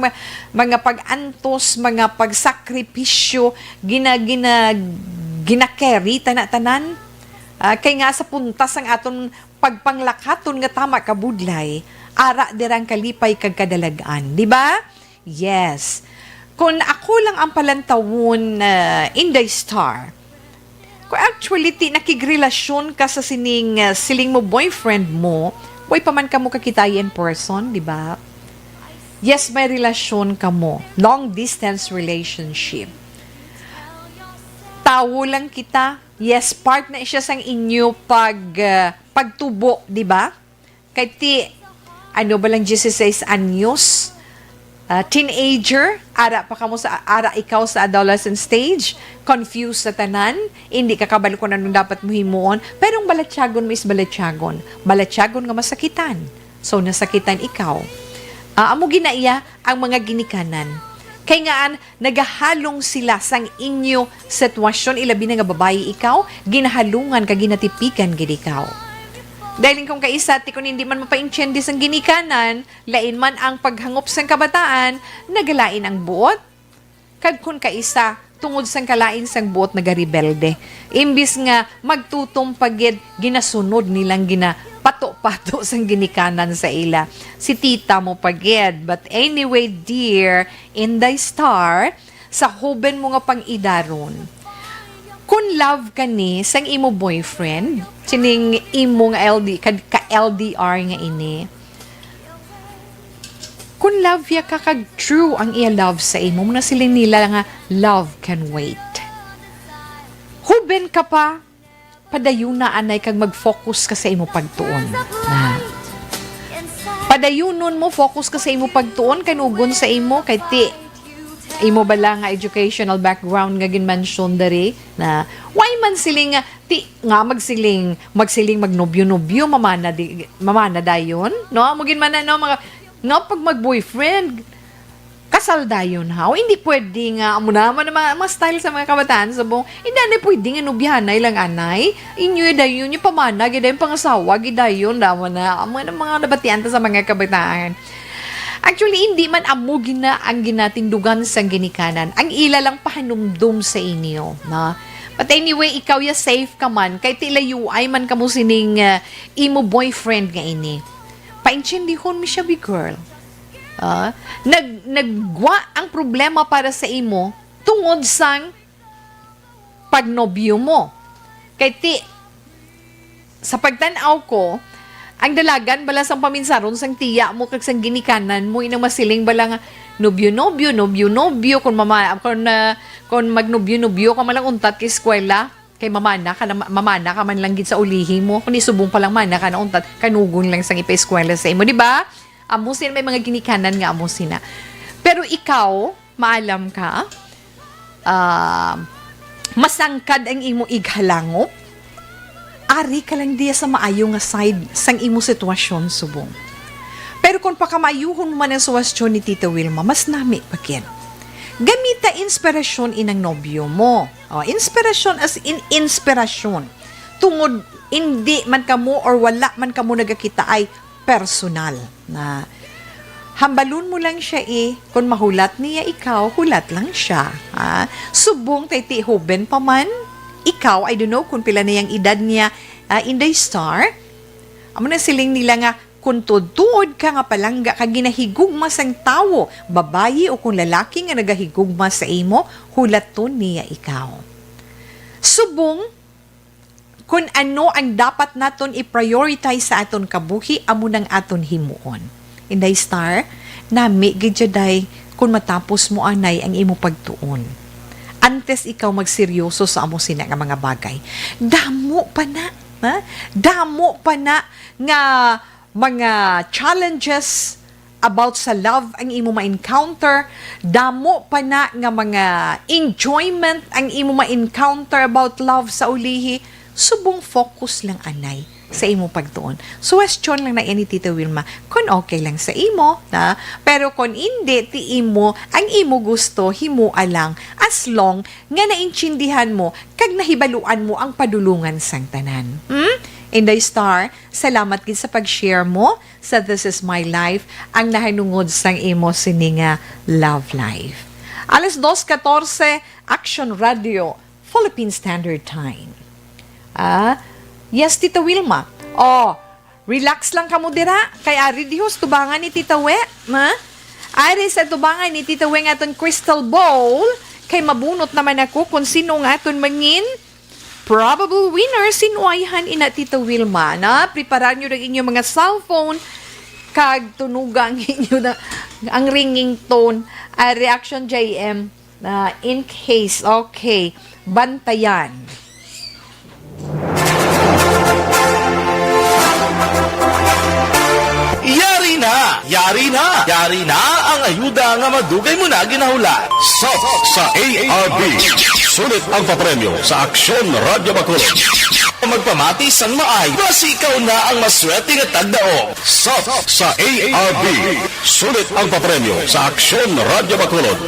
Speaker 2: mga pag-antos, mga pagsakripisyo, ginakerry, tanan. Kay nga sa puntas ang aton pagpanglakaton nga tama kabudlay, ara dirang kalipay kag kadalagan. Di ba? Yes. Kung ako lang ang palantawon Inday Star, kung actually nakigrelasyon ka sa siling mo boyfriend mo, way pa man ka mo kakitay in person, di ba? Yes, may relasyon ka mo. Long distance relationship. Tawo lang kita. Yes, part na siya sang inyo pagtubo, di ba? Kaya ano ba lang 16 anyos? Teenager, ara ikaw sa adolescent stage, confused sa tanan, hindi ka kabalo kung anong dapat mo himuon, pero ang balatyagon mo is balatyagon nga masakitan. So, nasakitan ikaw. Amo ginaiya ang mga ginikanan. Kaya nga, nagahalong sila sang inyo sitwasyon, ilabi na nga babae ikaw, ginahalungan ka, ginatipikan gid ikaw. Dahil kung kaisa, kung hindi man mapaintindi sang ginikanan, lain man ang paghangop sang kabataan, nagalain ang buot. Kag kung kaisa, tungod sang kalain sang buot, nagarebelde. Imbis nga magtutumpagid, ginasunod nilang pato-pato sang ginikanan sa ila. Si tita mo pagid. But anyway, dear, Inday Star, sa huben mo nga pang-idaron, kung love ka ni sang imo boyfriend, sining imo nga ka-LDR nga ini, kung love ya ka kag true ang iya love sa imo, muna siling nila nga love can wait. Huben ka pa, padayuna anay kag mag-focus ka sa imo pagtuon. Padayunon mo, focus ka sa imo pagtuon, kanugon sa imo, kay imo bala nga educational background nga ginmention diri na why man siling magsiling magnobyo-nobyo mamana dayon, no? Mugin man no mga no pag mag-boyfriend kasal dayon ha. O hindi pwede nga amo naman mga style sa mga kabataan sa buong hindi na pwede nga nobyahanay lang anay inyo dayon yung pamana gid dayon pangasawa gid dayon daman na amo mga nabatian sa mga kabataan. Actually, hindi man amo gina ang ginatindugan sang ginikanan. Ang ila lang pahanumdum sa inyo. Na? But anyway, ikaw ya safe ka man. Kay tilayu ay man kamo sining imo boyfriend nga ini. Paintindihon mi siya, big girl. Nagwa ang problema para sa imo tungod sang pagnobyo mo. Kay sa pagtanaw ko, ang dalagan bala sang paminsaron sang tiya mo kag sang ginikanan mo inang masiling bala nga nobyo kung magnobyo ka malang untat kay eskwela Kay mamana ka man lang gid sa ulihi mo. Kung isubong pa lang mana ka na untat, kanugon lang sang ipa-eskwela sa imo, di ba? Amusin, may mga ginikanan nga amusin na. Pero ikaw, maalam ka, masangkad ang imo ighalangop, ari ka lang diya sa maayo nga side sang imo sitwasyon subong. Pero kung pakamayuhon man ang sitwasyon ni Tita Wilma, mas nami pa kin. Gamita inspirasyon inang nobyo mo. Inspirasyon as in inspirasyon. Tungod hindi man kamo or wala man kamo nagakita ay personal na hambalun mo lang siya kung mahulat niya ikaw, hulat lang siya. Subong tay tihuben pa man, ikaw, I don't know kung pila na yung edad niya in the star. Amo na siling nila nga, kung tuod ka nga palangga ka ginahigugma sang tawo, babayi o kung lalaki nga nagahigugma sa imo, hulaton niya ikaw. Subong, kung ano ang dapat naton i-prioritize sa aton kabuhi, amo nang aton himuon. Inday star, nami gidyaday kung matapos mo anay ang imo pagtuon. Antes ikaw magseryoso sa amo sina nga mga bagay. Damo pa na, ha? Damo pa na nga mga challenges about sa love ang imo ma-encounter, damo pa na nga mga enjoyment ang imo ma-encounter about love sa ulihi, subong focus lang anay sa imo pagtuon. Suwestyon lang na ni Tita Wilma, kung okay lang sa imo, na? Pero kung hindi, ti imo, ang imo gusto, himua lang, as long nga naintindihan mo, kag nahibaluan mo ang padulungan sang tanan. Inday Star, salamat gid sa pag-share mo sa This Is My Life, ang nahanungod sang imo sininga Love Life. 2:14, Action Radio, Philippine Standard Time. Yes, Tita Wilma. Relax lang kamo dira. Kay ari dihos tubangan ni Tita We. Ari sa tubangan ni Tita We nga aton crystal ball. Kay mabunot naman ako kung sino nga aton mangin probable winner. Sinuayhan ina Tita Wilma. Preparan nyo ng inyong mga cellphone. Kag tunugang inyo na ang ringing tone. Reaction JM. In case. Okay. Bantayan.
Speaker 5: Yari na ang ayuda nga madugay mo na ginahula. Sa ARB. Sulit ang papremyo sa Aksyon Radyo Bacolod. Magpamati sang maay, basi ikaw na ang maswerte nga tagdao. Sa ARB. Sulit ang papremyo sa Aksyon Radyo Bacolod.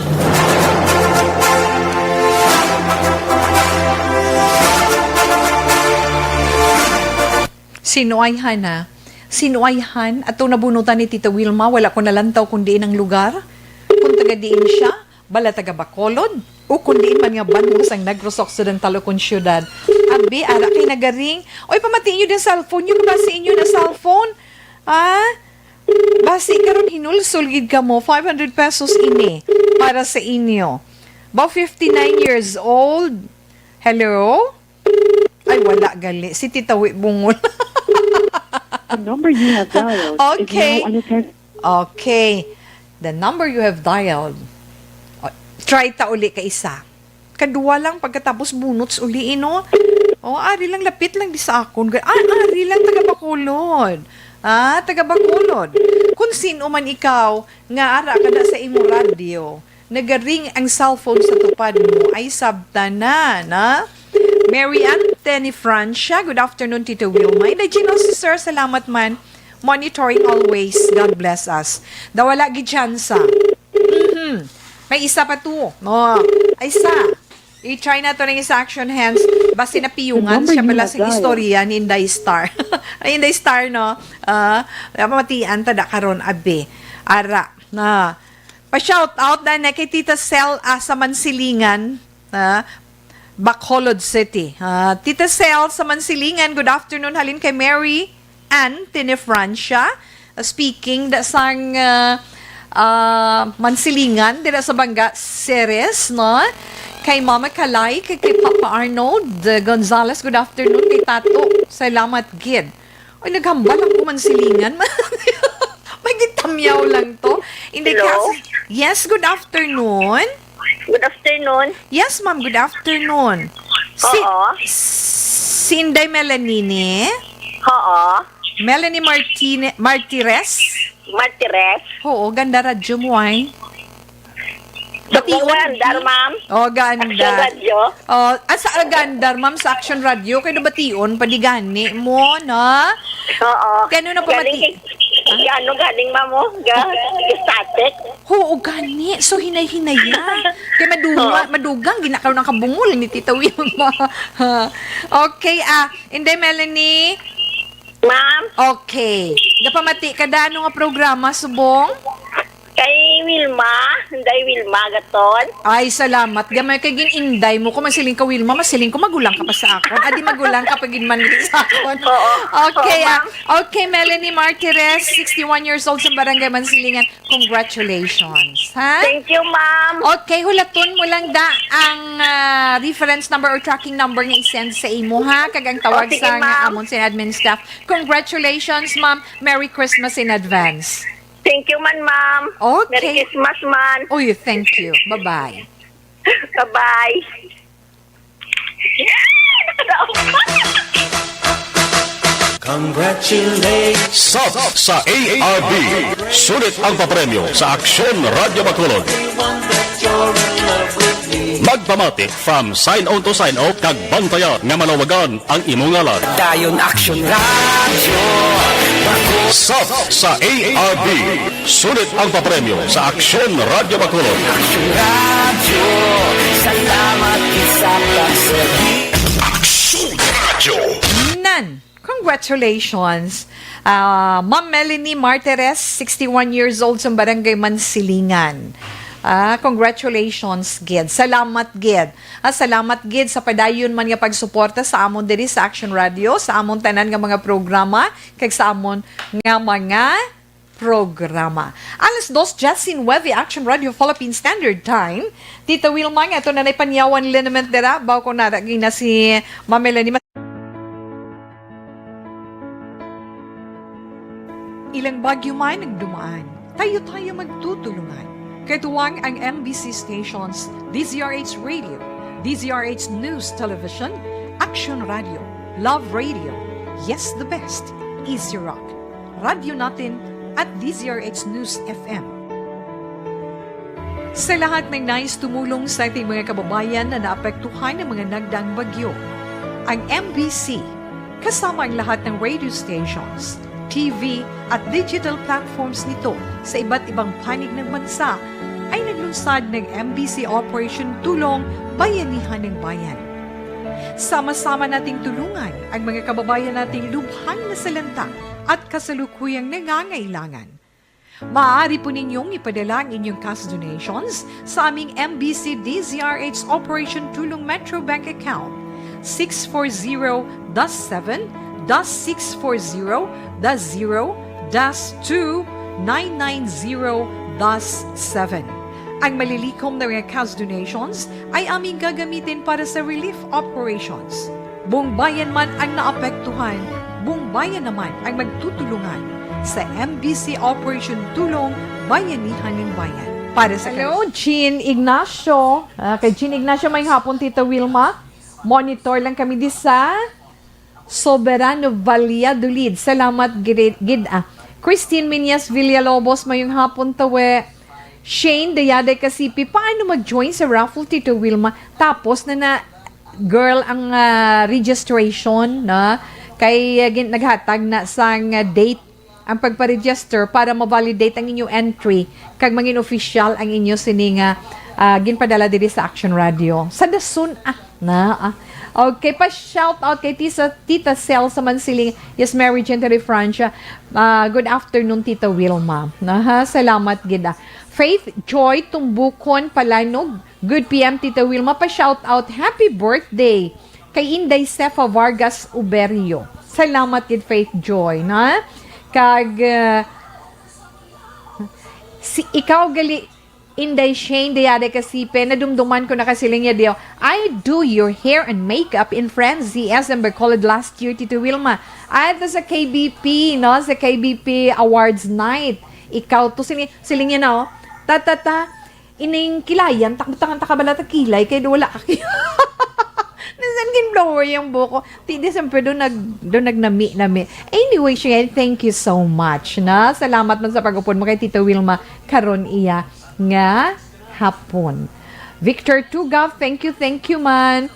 Speaker 2: Sinuayhan at nabunutan ni Tita Wilma, wala ko nalantaw kundi ang lugar. Kung taga diin siya, bala taga Bacolod, o kung diin man nga banhong sang Negros Occidental o kung syudad. Abi, ara kay nagaring. Oy, pamatiin nyo din cellphone nyo, kabasiin nyo na cellphone. Basi karon hinulsol gid ka mo, 500 pesos ini para sa inyo. About 59 years old. Hello? Ay, wala gali. Si Tita Wi bungol.
Speaker 6: The number you have dialed
Speaker 2: Okay.
Speaker 6: is now unattended.
Speaker 2: Okay. The number you have dialed. Try ta uli ka isa. Kadua lang pagkatapos bunots uli, no? Ari lang, lapit lang di sa akon. Ari lang, taga Bacolod. Taga Bacolod. Kung sino man ikaw, nga ara ka na sa imo radio, nagaring ang cellphone sa tupad mo, ay sabtanan, Mary Anthony Francia, good afternoon, Tito Wilma. Gino, si Sir, salamat man. Monitoring always. God bless us. Dawala gid tsansa. May isa pa to. Ay isa. I-try na to ng isa action hands. Basi na piyungan siya pala sa istorya ni Inday Star. Inday Star, no? Pamatian, tada karon abe. Ara. Pa-shout out na kay Tita Sel sa Mansilingan. Bacolod City. Tita Sel sa Mansilingan, good afternoon. Halin kay Mary Ann Tinefrancia. Speaking da sang Mansilingan, dira sa Banga Ceres, no? Kay Mama Kalay, kay Papa Arnold Gonzalez, good afternoon. Kay Tato, salamat gid. Ay, naghambal ang Mansilingan. May gitamyaw lang to. Yes, good afternoon.
Speaker 7: Good afternoon.
Speaker 2: Yes, ma'am. Good afternoon.
Speaker 7: Oo.
Speaker 2: Si Inday Melanie?
Speaker 7: Oo.
Speaker 2: Melanie Martires?
Speaker 7: Martires.
Speaker 2: Oo, ganda radyo mo ay.
Speaker 7: Gandar, ma'am.
Speaker 2: Oh,
Speaker 7: Action
Speaker 2: ganda.
Speaker 7: Radio.
Speaker 2: Oh, sa gandar, ma'am, sa Action Radio, kayo nabation, padigani mo, no?
Speaker 7: Oo.
Speaker 2: Kano na pamati?
Speaker 7: Galing, ma'am, mo? Static.
Speaker 2: Oo, gani. So, hinay-hinaya. Kaya madugang, ginakaw ng kabungol ni Tita Wilma. Okay, Inday Melanie.
Speaker 7: Ma'am,
Speaker 2: Okay. Gapamati ka da, ano nga programa, subong?
Speaker 7: kay Wilma. Hindi Wilma, gaton.
Speaker 2: Ay, salamat. Gamay kay gininday mo. Kung masiling ka, Wilma, masiling ko magulang ka pa sa akon. Adi magulang ka pag ginman sa akon.
Speaker 7: Oo.
Speaker 2: Okay,
Speaker 7: Oo, ma'am.
Speaker 2: okay, Melanie Martires, 61 years old sa Barangay Mansilingan. Congratulations. Ha?
Speaker 7: Thank you, ma'am.
Speaker 2: Okay, hulaton mo lang da ang reference number or tracking number nga i-send sa imo, ha? Kag ang tawag
Speaker 7: Sige,
Speaker 2: sa nga
Speaker 7: ma'am.
Speaker 2: amon sa admin staff. Congratulations, ma'am. Merry Christmas in advance.
Speaker 7: Thank you, ma'am.
Speaker 2: Okay.
Speaker 7: Merry Christmas, man.
Speaker 2: Oh, thank you. Bye-bye.
Speaker 7: Bye-bye.
Speaker 5: Congratulations sa ARB. Sulit ang papremyo sa Aksyon Radio Bacolod. Magpamati from sign on to sign off kag bantayan nga malawagan ang imong ngalan.
Speaker 4: Dayon Action Radio.
Speaker 5: Sa ARB. Sulit ang papremyo sa Aksyon Radio Bacolod.
Speaker 4: Action Radio. Salamat isa pagsagi.
Speaker 5: Aksyon Radio.
Speaker 2: Nan. Congratulations. Ma'am Melanie Martires, 61 years old sa Barangay Mansilingan. Congratulations, Gid. Salamat, Gid. Salamat, Gid, sa padayon man nga pagsuporta sa amon diri sa Action Radio, sa amon tanan nga mga programa, kag sa amon nga mga programa. Alas 2:09 Action Radio Philippine Standard Time. Tita Wilma, nga ito na panyawan linament dira. Baw ko naragin na si Ma'am Melanie. Ilang bagyo man ang dumaan, tayo magtutulungan. Katuwang ang MBC stations, DZRH Radio, DZRH News Television, Action Radio, Love Radio, Yes the Best, Easy Rock, Radio Natin at DZRH News FM. Sa lahat ng nais tumulong sa ating mga kababayan na naapektuhan ng mga nagdaang bagyo, ang MBC, kasama ang lahat ng radio stations, TV at digital platforms nito sa iba't ibang panig ng bansa ay naglunsad ng MBC Operation Tulong Bayanihan ng Bayan. Sama-sama nating tulungan ang mga kababayan nating lubhang nasalanta at kasalukuyang nangangailangan. Maaari po ninyong ipadala ang inyong cash donations sa aming MBC DZRH Operation Tulong Metro Bank account 640-7-640-0-2-990-7. Ang malilikom na mga cash donations ay aming gagamitin para sa relief operations. Buong bayan man ang naapektuhan, buong bayan naman ang magtutulungan sa MBC Operation Tulong Bayanihan ng Bayan. Para sa Hello, Jean Ignacio. Kay Jean Ignacio, may hapon, Tita Wilma. Monitor lang kami di sa Soberano Valladolid. Salamat, Gid. Christine Minyas Villalobos, mayong hapon tawe. Shane Dayaday Kasipi, paano mag-join sa raffle, Tita Wilma? Tapos na girl ang registration na kay naghatag na sang date ang pagpa-register para ma-validate ang inyong entry kag mangin official ang inyo sininga ginpadala diri sa Action Radio. Sa dasun Okay, pa-shout out kay Tita Cel sa Mansiling. Yes, Mary Gentile Francia. Good afternoon, Tita Wilma. Salamat, gida. Faith Joy Tumbukon Palanog. Good PM, Tita Wilma. Pa-shout out. Happy birthday kay Inday Sefa Vargas Uberio. Salamat, gid Faith Joy. Kag ikaw gali Inday Shane Dayade Kasipe, nadumduman ko na kasiling niya diyo. I do your hair and makeup in Frenzy SM Bacolod last year, Tito Wilma. At sa KBP, sa KBP Awards Night. Ikaw to siling niya na, ining kilayan, takbutangan takabalat kilay, kaya wala ka Minsan ginblower yung buko. Tita, siyempre doon nagnami. Anyway, siya, thank you so much, na. Salamat man sa pag-upon mo kay Tita Wilma karon iya nga hapon. Victor Tugaf, thank you man.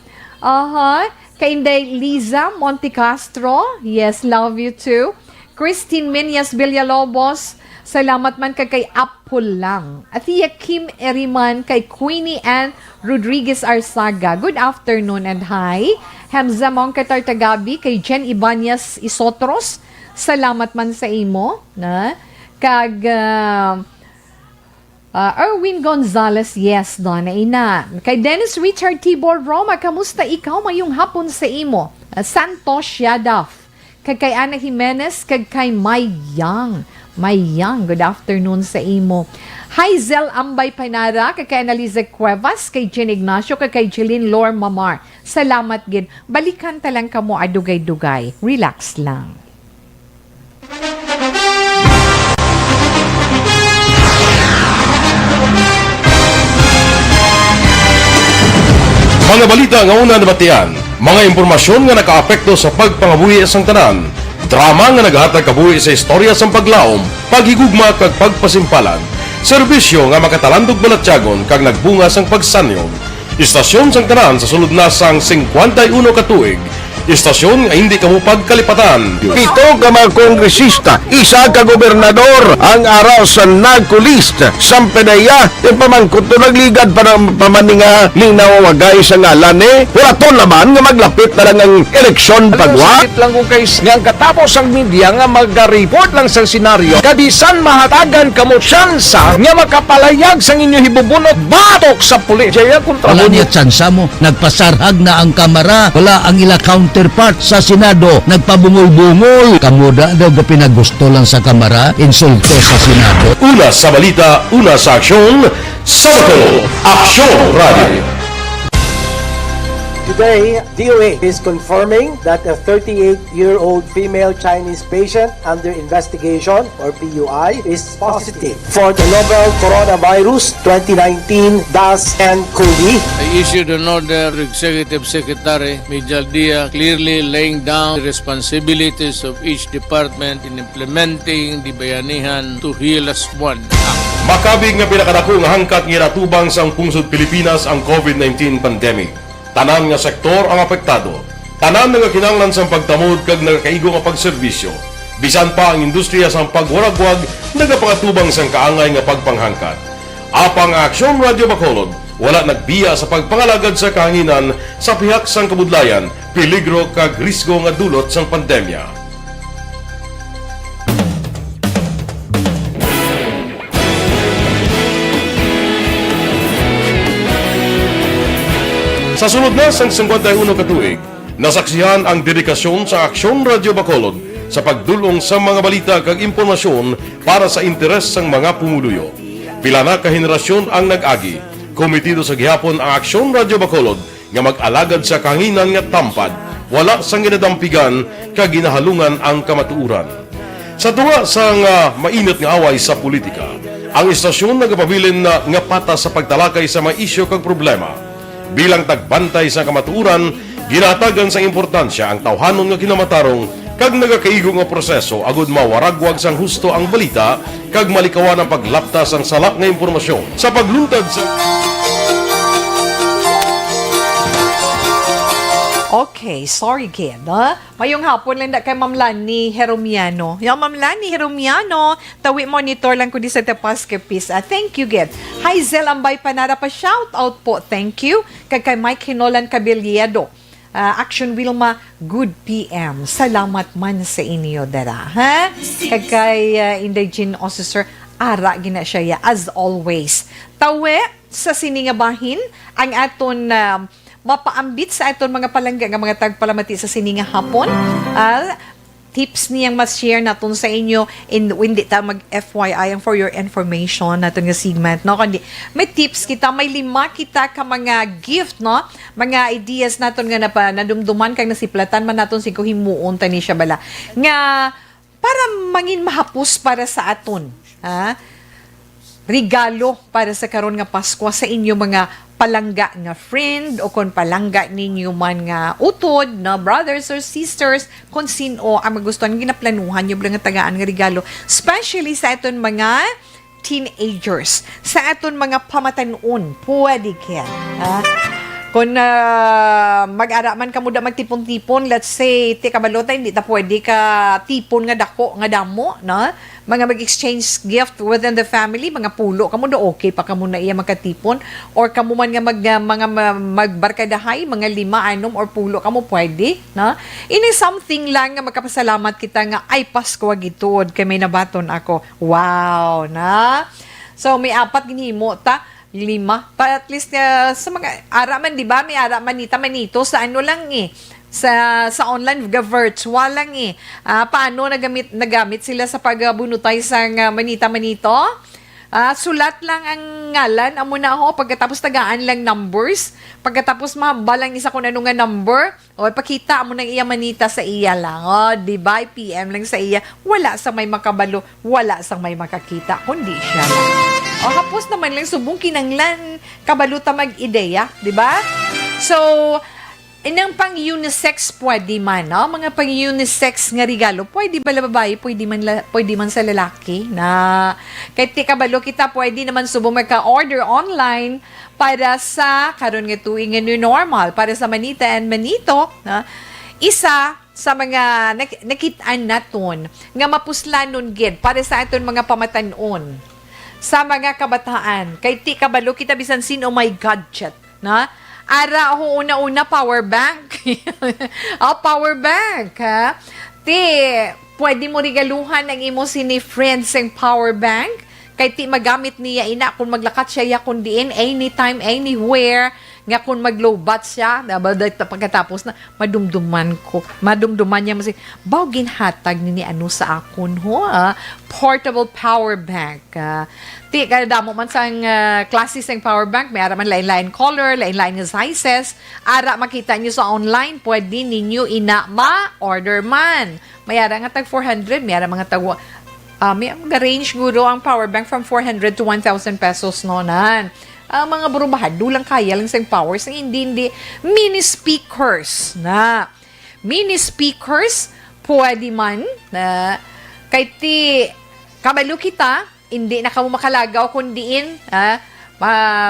Speaker 2: Kay Inday Liza Monte Castro, yes, love you too. Christine Menyas Villalobos, salamat man kay Apple lang. At iya Kim Eriman, kay Queenie Ann Rodriguez Arsaga, good afternoon and hi. Hamza Mong Katartagabi, kay Jen Ibanez Isotros, salamat man sa imo. Na? Kag Erwin Gonzalez, yes, Donna Ina. Kay Dennis Richard Tibor Roma, kamusta ikaw mayong hapon sa imo? Santos Yadaf. Kay Ana Jimenez, kay Mayang, good afternoon sa imo. Hi, Zel Ambay Panara, kay Analiza Cuevas, kay Jen Ignacio, kay Jeline Lor Mamar. Salamat, gid. Balikan talang kamo adugay-dugay. Relax lang.
Speaker 5: Mga balita nga una nabatian, mga impormasyon nga nakaapekto sa pagpangabuhi sang tanan, drama nga naghatag kabuhi sa istorya sang paglaom, paghigugma kag pagpasimpalan, serbisyo nga makatalandog balatyagon kag nagbunga sang pagsanyon, istasyon sang tanan sa sulod na sang 51 ka tuig, istasyon nga hindi kamo pagkalipatan.
Speaker 8: Pito ka mga kongresista, isa ka gobernador ang araw sa nagkulist sa pedaya yung pamangkot to nagligad para pamaninga linaw wagay sa ngalan wala to naman nga maglapit na lang ang eleksyon pagwa. Sakit lang kung guys nga katapos ang media nga mag-report lang sa senaryo kabisan mahatagan kamo tsansa nga makapalayag sa inyo hibubunot batok sa pulis. Jaya kontra
Speaker 9: wala niya tsansa mo, nagpasarhag na ang kamera, wala ang ila counterpart sa Senado, nagpabungol-bungol. Kamuda daw ga pinagusto lang sa kamera, insulto sa Senado.
Speaker 5: Una sa balita, una sa aksyon, Sabado, Aksyon Radio.
Speaker 10: Today, DOA is confirming that a 38-year-old female Chinese patient under investigation, or PUI, is positive for the novel coronavirus 2019-10-CoV.
Speaker 11: I issued an order to Executive Secretary Major Dia clearly laying down the responsibilities of each department in implementing the Bayanihan to Heal as One Act.
Speaker 5: Makabig nga pinakadako nga hangkat nga natubang sang pungsod Pilipinas ang COVID-19 pandemic. Tanan nga sektor ang apektado. Tanan nga kinahanglan sang pagtamod kag nagakaigo nga pagserbisyo. Bisan pa ang industriya sang pagwaragwag nagapangatubang sang kaangay nga pagpanghangkat. Apang Aksyon Radio Bacolod wala nagbiya sa pagpangalagad sa kahanginan sa pihak sang kabudlayan, peligro kag risgo nga dulot sang pandemya. Sa sunod na sang 51 katuig, nasaksihan ang dedikasyon sa Aksyon Radio Bacolod sa pagdulong sa mga balita kag impormasyon para sa interes sang mga pumuluyo. Pila na ka henerasyon ang nag-agi, komitido sa gihapon ang Aksyon Radio Bacolod nga mag-alagad sa kahanginan nga tampad, wala sang ginadampigan kag ginahalungan ang kamatuuran. Sa tuwa sang mainit nga away sa politika, ang istasyon nagapabilin na nga patas sa pagtalakay sa mga isyu kag problema. Bilang tagbantay sa kamatuuran, ginatagan sa importansya ang tawhanon nga kinamatarong kag nagakaigo nga proseso agud mawaragwag sang husto ang balita kag malikawan ang paglaptas ang salak nga impormasyon sa pagluntad sa...
Speaker 2: Okay, sorry kid. Mayong hapon lang na kay Ma'am Lani Heromiano. Yung Ma'am Lani Heromiano, tawi monitor lang ko di sa Tapas Kepis. Thank you, kid. Hi, Zel Ambay Panara pa. Shout out po. Thank you. Kay Mike Hinolan Caballero. Action Wilma, good PM. Salamat man sa inyo, dara. Ha? Kay Indigene Officer, ara gina siya as always. Tawi sa siningabahin ang aton mapaambit sa aton mga palangga nga mga tagpalamati sa sininga hapon. Tips niyang mas share naton sa inyo hindi ta mag FYI ang for your information naton nga segment, no? Kundi may tips kita, may 5 kita ka mga gift, no? Mga ideas naton nga nadumduman kag nasiplatan man naton si himuon tani siya bala nga para mangin mahapos para sa aton. Regalo para sa karon nga Pasko sa inyo mga palangga nga friend o kung palangga ninyo man nga utod na brothers or sisters kung sino ang magustuhan ginaplanuhan nyo nga tagaan nga regalo, especially sa aton mga teenagers, sa aton mga pamatanon, pwede kaya. Kung mag-ara man ka muda magtipon-tipon, let's say, ti kabalota, hindi ta pwede ka tipon nga dako, nga damo, na? Mga mag-exchange gift within the family, mga pulo, kamo do okay pa kamo na iya magkatipon, or kamo man nga mga magbarkadahay, mga 5, 6, or pulo, kamo pwede, na? Ini something lang nga magkapasalamat kita nga, ay Pasko agitod, kay may nabaton ako. Wow, na? So, may 4 ginhimo ta, 5. But at least sa mga araman, di ba? May araman manito sa ano lang sa online virtual lang paano nagamit sila sa pagbunutay sa manita-manito? Sulat lang ang ngalan, amo na ho, pagkatapos tagaan lang numbers, pagkatapos mahamba lang isa kung ano nga number, o pakita mo ng iya manita sa iya lang, di ba? PM lang sa iya, wala sa may makabalo, wala sa may makakita, kundi siya lang. Hapos naman lang subong kinanglan, kabaluta mag-ideya, di ba? So, inang pang-unisex pwede man, no? Mga pang-unisex nga regalo, pwede ba babae, pwede man sa lalaki, na kahit ti kabalo kita, pwede naman subong magka-order online para sa, karon nga tuwing nga new normal, para sa manita and manito, na isa sa mga nakitaan naton, nga mapuslanon gid para sa aton mga pamatanon, sa mga kabataan, kay ti kabalo kita bisan sino may gadget, na? Ara ho una-una power bank. Power bank, ha? Ti, pwede mo regaluhan ang imo sini friends ang power bank. Kay ti magamit niya ina kung maglakat siya kung diin anytime, anywhere. Nga kung mag-lowbat siya, pagkatapos na madumduman niya masi, bawgin hatag ni ano sa akon ho, portable power bank. Ti, kada mo man sa classes ng power bank, may ara man lain-lain color, lain-lain sizes, ara makita niyo sa online, pwede ninyo ina ma-order man. May ara nga tag 400, may ara mga tag may range guro ang power bank from 400 to 1,000 pesos nonan. Mga burubahan, dulang kaya lang sa powers, hindi mini speakers na. Mini speakers, pwede man, na kahit ti kabalo kita, hindi na kamo makalagaw kundiin,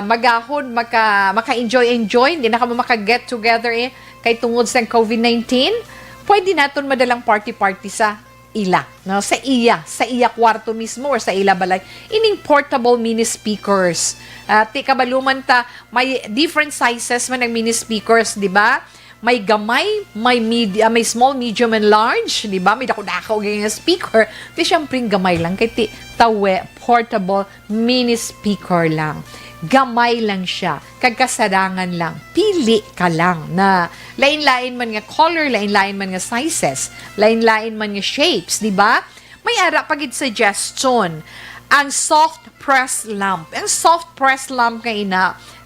Speaker 2: magahon, maka-enjoy, hindi na kamo maka-get together kay tungod sa COVID-19, pwede naton madalang party-party sa ila, no? Sa iya kwarto mismo or sa ila balay, ining portable mini speakers. Ti kabaluman ta, may different sizes man ng mini speakers, di ba? May gamay, may small, medium, and large, di ba? May dako-dako yung speaker. Di syempre gamay lang, kay ti tawe, portable mini speaker lang. Gamay lang siya, kagkasarangan lang, pili ka lang na lain-lain man nga color, lain-lain man nga sizes, lain-lain man nga shapes, di ba? May ara pagid suggestion, ang soft press lamp. Ang soft press lamp kay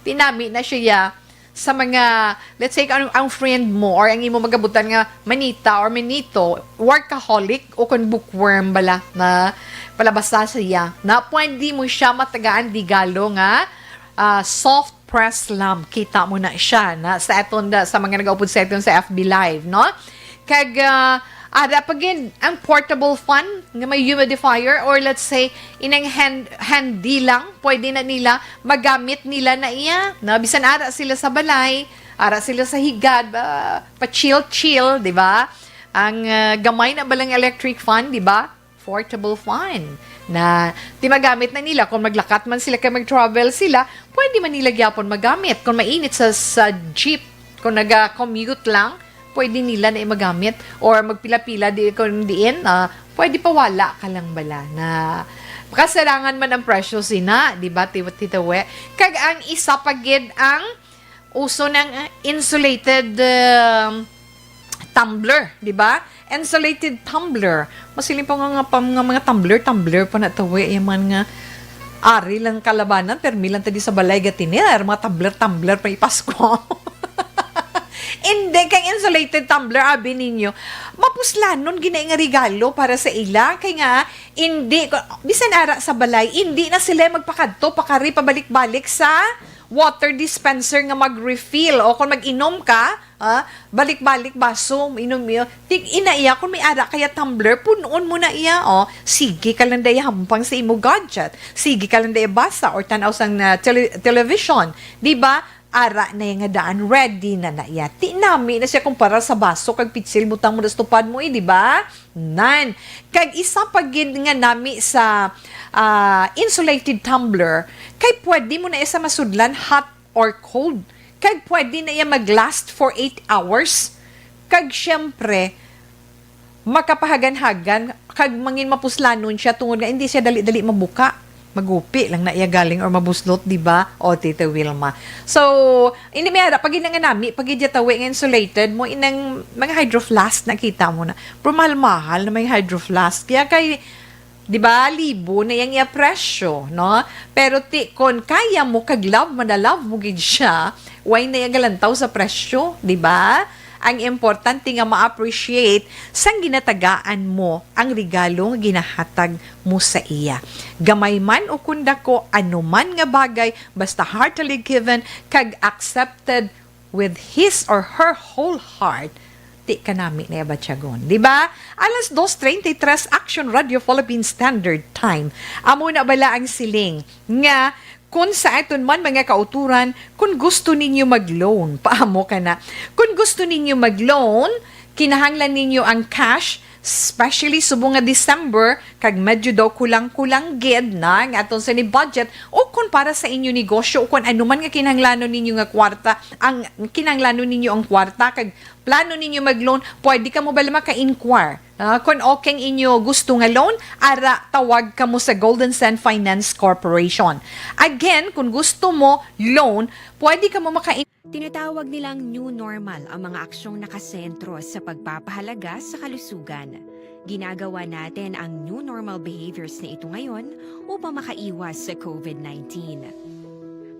Speaker 2: tinami na siya sa mga, let's say, ang friend mo or ang imo magabutan nga manita or manito, workaholic o kung bookworm bala na palabasa siya, na pwede mo siya matagaan digalo nga soft press lamp. Kita mo na siya na sa mga nag-upod sa aton sa FB Live, no? Kag ada pagin ang portable fan nga may humidifier or let's say inang handy lang, pwede na nila magamit nila na iya, na bisan ara sila sa balay, ara sila sa higad, pa chill, di ba? Ang gamay na balang electric fan, di ba? Portable fan na di magamit na nila kung maglakat man sila kay mag-travel sila, pwede man nila gyapon magamit kung mainit sa jeep, kung naga-commute lang, pwede nila na magamit or magpila-pila di kung diin, pwede pa wala ka lang bala na kasarangan man ang presyo sina, di ba? Tita we, kag ang isa pagid ang uso ng insulated tumbler, di ba? Insulated tumbler. Masiling pa nga mga tumbler pa na tawi, yung mga ari lang kalabanan, permi lang tadi sa balay gatinir, mga tumbler pa ipasko. Hindi, kay insulated tumbler, abi ninyo, mapuslanon, ginay nga regalo para sa ila, kay nga, hindi, bisan ara sa balay, hindi na sila magpakadto, pakari, pabalik-balik sa water dispenser nga mag-refill. O kung mag-inom ka, balik-balik baso, inom mo. Ina iya, kung may ara kaya tumbler, punoon mo na iya. Sige ka lang daya hampang sa imo gadget. Sige ka lang daya basa or tanaw sang television. Diba? Ara na yung daan, ready na na iya. Tinami na siya kumpara sa baso, kag pitsil butang mo na stupad mo, di ba? Nan. Kag isa pagid nga nami sa insulated tumbler, kay pwede mo na isa masudlan, hot or cold. Kag pwede na iya mag-last for 8 hours. Kag syempre, makapahagan-hagan, kag mangin mapuslanon siya tungod nga hindi siya dali-dali mabuka. Magupi lang na iya galing or mabuslot, di ba? O, Tita Wilma. So, hindi may harap, pag nga nami, pag tawi ng insulated mo, inang mga hydro flask, nakita mo na. Pero mahal-mahal na may hydro flask. Kaya kay, di ba, libo na yung iya presyo, no? Pero kon kaya mo, kag-love, madalove mo gid siya, why na yung galantaw sa presyo, di ba? Ang importante nga ma-appreciate sang ginatagaan mo ang regalo nga ginahatag mo sa iya. Gamay man o kunda ko, anuman nga bagay, basta heartily given, kag accepted with his or her whole heart, di ka namin na yabatsagon. Diba? Alas 2:33, Action Radio Philippine Standard Time. Amo na bala ang siling nga kung sa aton man mga kauturan, kung gusto ninyo mag-loan, paamo ka na. Kung gusto ninyo mag-loan, kinahanglan ninyo ang cash, especially subong nga December, kag medyo daw kulang-kulang gid na ang aton sa ni budget, o kung para sa inyo negosyo, o kung anuman nga kinahanglanon ninyo nga kwarta, ang kinahanglanon ninyo ang kwarta, kag plano ninyo mag-loan, pwede ka mo ba maka-inquire? Kung okay inyo gusto nga loan, ara tawag ka mo sa Golden Sand Finance Corporation. Again, kung gusto mo loan, pwede ka mo
Speaker 12: Tinatawag nilang new normal ang mga aksyong nakasentro sa pagpapahalaga sa kalusugan. Ginagawa natin ang new normal behaviors na ito ngayon upang makaiwas sa COVID-19.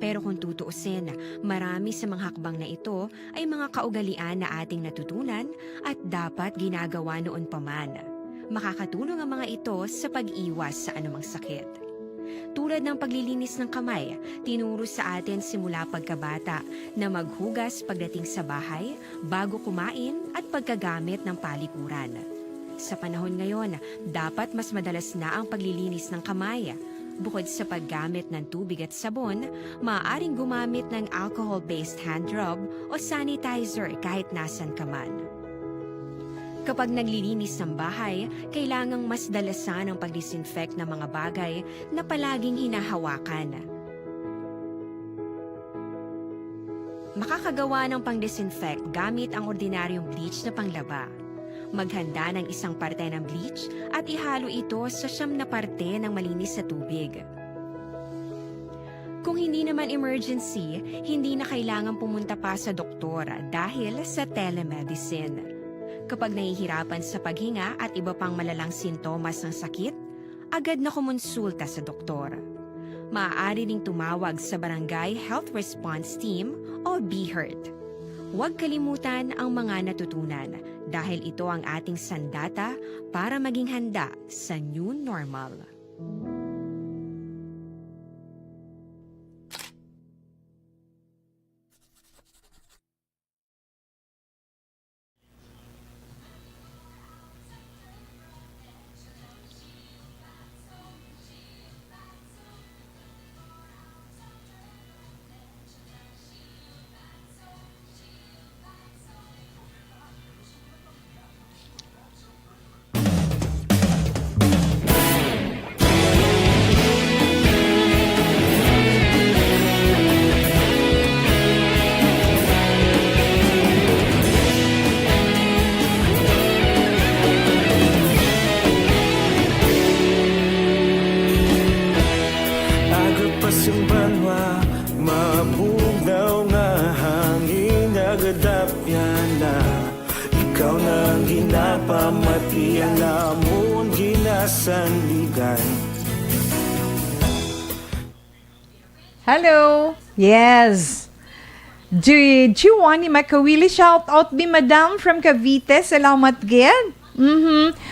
Speaker 12: Pero kung tutuusin, marami sa mga hakbang na ito ay mga kaugalian na ating natutunan at dapat ginagawa noon pa man. Makakatulong ang mga ito sa pag-iwas sa anumang sakit. Tulad ng paglilinis ng kamay, tinuro sa atin simula pagkabata na maghugas pagdating sa bahay, bago kumain at pagkagamit ng palikuran. Sa panahon ngayon, dapat mas madalas na ang paglilinis ng kamay. Bukod sa paggamit ng tubig at sabon, maaaring gumamit ng alcohol-based hand rub o sanitizer kahit nasan ka man. Kapag naglilinis ng bahay, kailangang mas dalasan ang pag-disinfect ng mga bagay na palaging hinahawakan. Makakagawa ng pang-disinfect gamit ang ordinaryong bleach na panglaba. Maghanda ng isang parte ng bleach at ihalo ito sa 9 na parte ng malinis na tubig. Kung hindi naman emergency, hindi na kailangan pumunta pa sa doktor dahil sa telemedicine. Kapag nahihirapan sa paghinga at iba pang malalang sintomas ng sakit, agad na kumonsulta sa doktor. Maaari ring tumawag sa Barangay Health Response Team o BHERT. Huwag kalimutan ang mga natutunan dahil ito ang ating sandata para maging handa sa new normal.
Speaker 2: Hello. Yes. Giovanni Makawili, shout out bi Madam from Cavite. Salamat gid.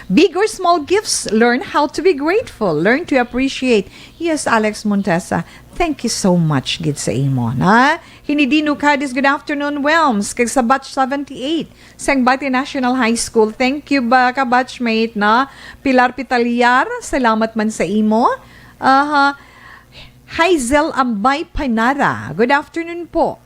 Speaker 2: Big or small gifts, learn how to be grateful. Learn to appreciate. Yes, Alex Montesa, thank you so much, gid sa imo. Na? Hinidino Cadiz, good afternoon, Welms. Kag sa batch 78, Sangbati National High School. Thank you ba ka batchmate na? Pilar Pitalyar, salamat man sa imo. Hazel Ambay Panara, good afternoon po.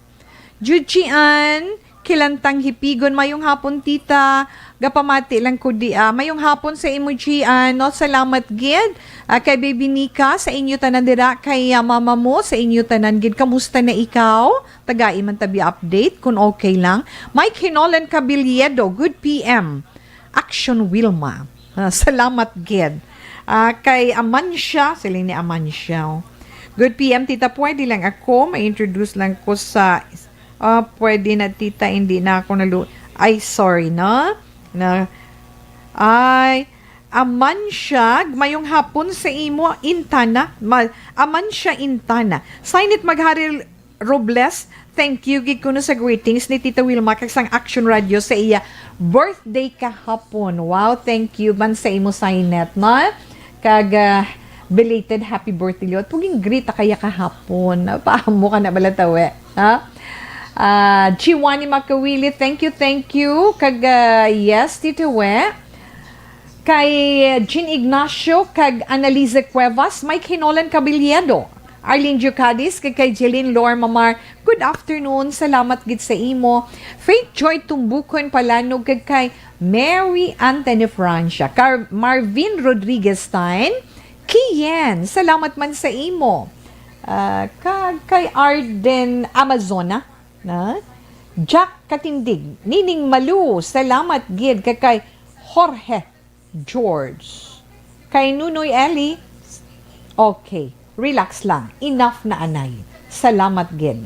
Speaker 2: Jujian, Kilantang Hipigon, mayong hapon tita, gapamati lang ko di mayong hapon sa emojian, no, salamat gid. Kay Baby Nika, sa inyo tanan dira, kay mama mo, sa inyo tanan gid, kamusta na ikaw? Tagai man tabi update, kung okay lang. Mike Hinolan Cabiliedo, good PM. Action Wilma, salamat gid. Kay Amansya, sila ni Amansya. Good PM, tita, pwede lang ako, ma-introduce lang ko sa pwede na tita, hindi na ako ay, sorry na. Ay, Amansya, mayong hapon sa imo, Intana. Amansya Intana. Sign it Maghari Robles. Thank you, gig ko na sa greetings ni Tita Wilma, kagsang Action Radio sa iya. Birthday kahapon. Wow, thank you man sa imo sign it, na? Belated happy birthday, Leo. Puging greet kaya kahapon. Paamo ka na balatawe. Ha? Chiwani Makawili, thank you. Yes, Tito We. Kay Jean Ignacio, kag Analiza Cuevas, Mike Hinolan Cabiliedo, Arlene Jucadis, kay Jeline Lor Mamar, good afternoon, salamat gid sa imo. Faith Joy Tumbukon Palanog, kay Mary Anthony Francia, Marvin Rodriguez Stein, Kiyen, salamat man sa imo. Kay Arden Amazona, na? Jack Katindig, Nining Malu, salamat gid kay Jorge George. Kay Nunoy Eli, okay, relax lang, enough na anay. Salamat gid.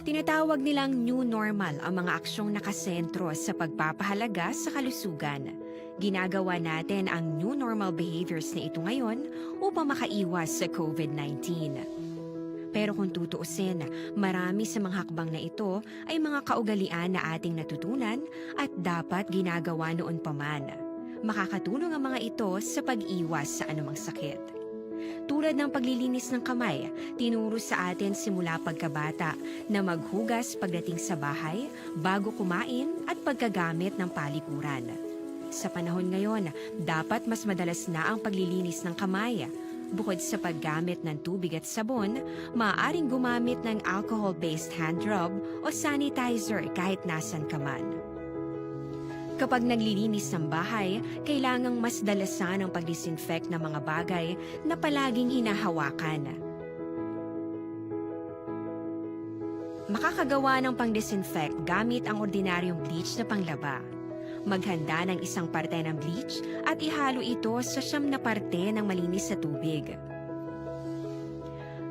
Speaker 12: Tinatawag nilang new normal ang mga aksyong nakasentro sa pagpapahalaga sa kalusugan. Ginagawa natin ang new normal behaviors na ito ngayon upang makaiwas sa COVID-19. Pero kung tutuusin, marami sa mga hakbang na ito ay mga kaugalian na ating natutunan at dapat ginagawa noon pa man. Makakatulong ang mga ito sa pag-iwas sa anumang sakit. Tulad ng paglilinis ng kamay, tinuro sa atin simula pagkabata na maghugas pagdating sa bahay, bago kumain at pagkagamit ng palikuran. Sa panahon ngayon, dapat mas madalas na ang paglilinis ng kamay. Bukod sa paggamit ng tubig at sabon, maaaring gumamit ng alcohol-based hand rub o sanitizer kahit nasan ka man. Kapag naglilinis ng bahay, kailangang mas dalasan ang pag-disinfect ng mga bagay na palaging hinahawakan. Makakagawa ng pang-disinfect gamit ang ordinaryong bleach na panglaba. Maghanda ng isang parte ng bleach at ihalo ito sa 9 na parte ng malinis na tubig.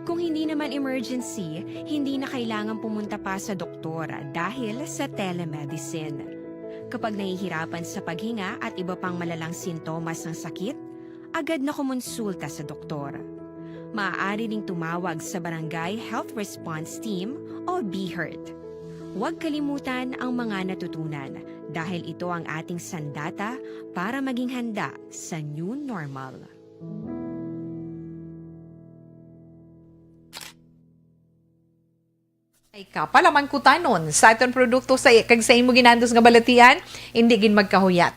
Speaker 12: Kung hindi naman emergency, hindi na kailangan pumunta pa sa doktor dahil sa telemedicine. Kapag nahihirapan sa paghinga at iba pang malalang sintomas ng sakit, agad na kumonsulta sa doktor. Maaari ding tumawag sa Barangay Health Response Team o BHERT. Huwag kalimutan ang mga natutunan dahil ito ang ating sandata para maging handa sa new normal.
Speaker 2: Ay ka, palamang kutanon sa aton produkto sa kag sa imo ginandos nga balatian, hindi gin magkahuya.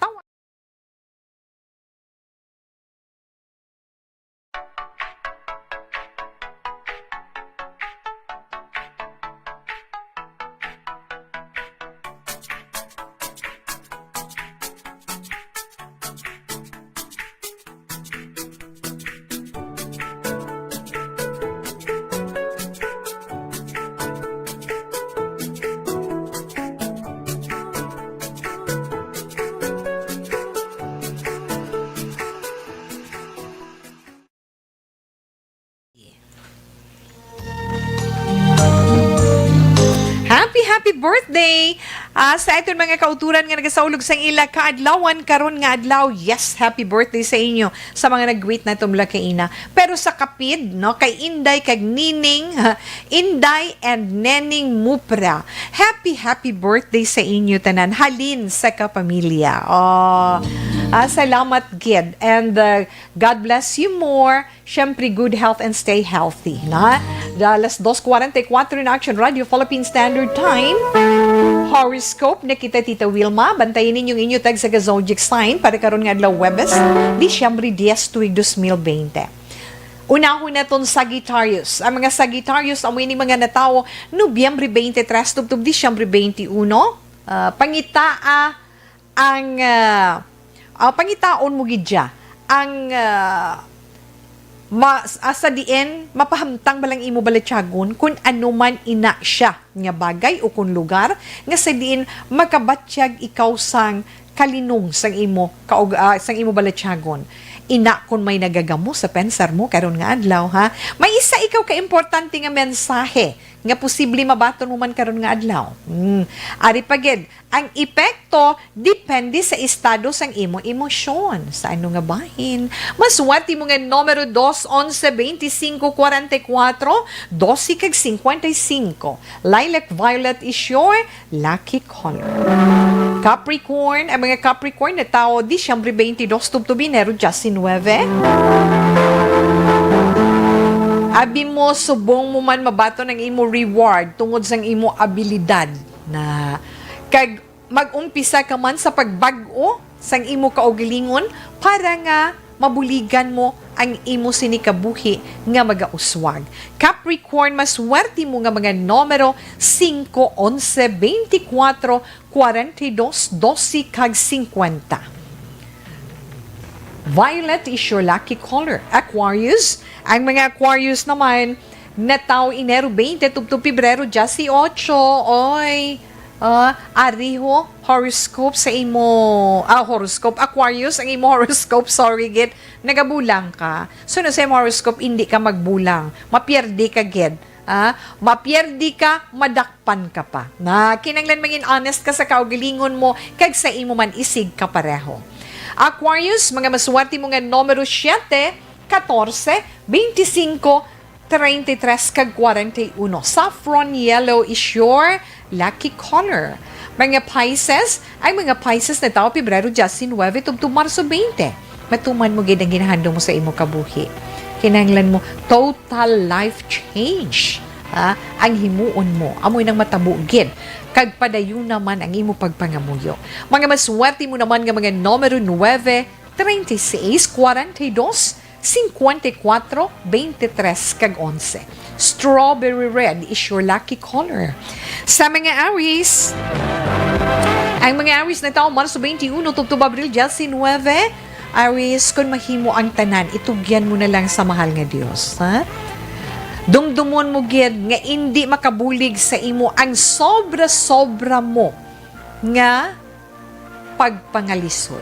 Speaker 2: Happy birthday sa iton mga kauturan nga nagasaulog sa ila kaadlawan karon nga adlaw. Yes, happy birthday sa inyo sa mga nag-greet na tumla kaina. Pero sa kapid, no, kay Inday kag Nining, Inday and Nening Mupra. Happy birthday sa inyo tanan. Halin sa kapamilya. Salamat gid. And God bless you more. Syempre, good health and stay healthy. Na? Alas 2:44 na Action Radio, Philippine Standard Time. Horoscope na kita Tita Wilma. Bantayin ninyong inyo tag sa zodiac sign para karon nga adlaw Webes, Disyembre 10 tuig 2020. Unahon na ton Sagittarius. Ang mga Sagittarius, amoy ni mga natawo, Nobyembre 23 tubtub Disyembre 21. Pangitaon mo gidya. Ang sa diin, mapahamtang balang imo balatyagon kung ano man ina siya nga bagay o kung lugar nga sa diin makabatsyag ikaw sang kalinong sang imo balatyagon. Ina kung may nagagamo sa pensar mo karon nga adlaw ha. May isa ikaw ka importante nga mensahe nga posible mabaton mo man karon nga adlaw. Ari pagid, ang epekto depende sa estado sang imo emosyon. Sa ano nga bahin? Maswati mo nga numero 2 11 25 44 12 kag 55. Lilac violet is your lucky color. Capricorn, ang mga Capricorn na tao Disyembre 22 tubtub Enero 19. Abi mo subong mo man mabato ng imo reward tungod sang imo abilidad na kag mag-umpisa ka man sa pagbag-o sang imo kaugalingon para nga mabuligan mo ang imo sinikabuhi nga magauswag. Capricorn, maswerte mo nga mga numero 5, 11, 24, 42, 12, kag 50. Violet is your lucky color. Aquarius, ang mga Aquarius naman, na tao Enero 20, tubtub Pebrero 18, oy, ariho, horoscope sa imo, horoscope, Aquarius, ang imo horoscope, sorry, gid, nagabulang ka. So, na sa imo horoscope, hindi ka magbulang. Mapierdi ka, gid. Mapierdi ka, madakpan ka pa. Na, kinanglan maging honest ka sa kaugalingon mo, kag sa imo man isig ka pareho. Aquarius, mga maswerte mo nga numero 7, 14, 25, 33, kag 41. Saffron yellow is your lucky color. Mga Pisces, ay mga Pisces na tao Pebrero 19, tubtub Marso 20. Matuman mo gid ang ginahandong mo sa imo kabuhi. Kinahanglan mo total life change. Ang himuon mo, amoy nang matabugid. Kag padayon naman ang imo pagpangamuyo. Mga maswerte mo naman nga mga numero 9, 36, 42, 54-23 kag 11. Strawberry red is your lucky color. Sa mga Aries, ang mga Aries na taong Marso 21 to Abril 19, Aries, kung mahimo ang tanan, itugyan mo na lang sa mahal nga Dios, ha? Dumdumon mo gid nga hindi makabulig sa imo ang sobra-sobra mo nga pagpangalisod.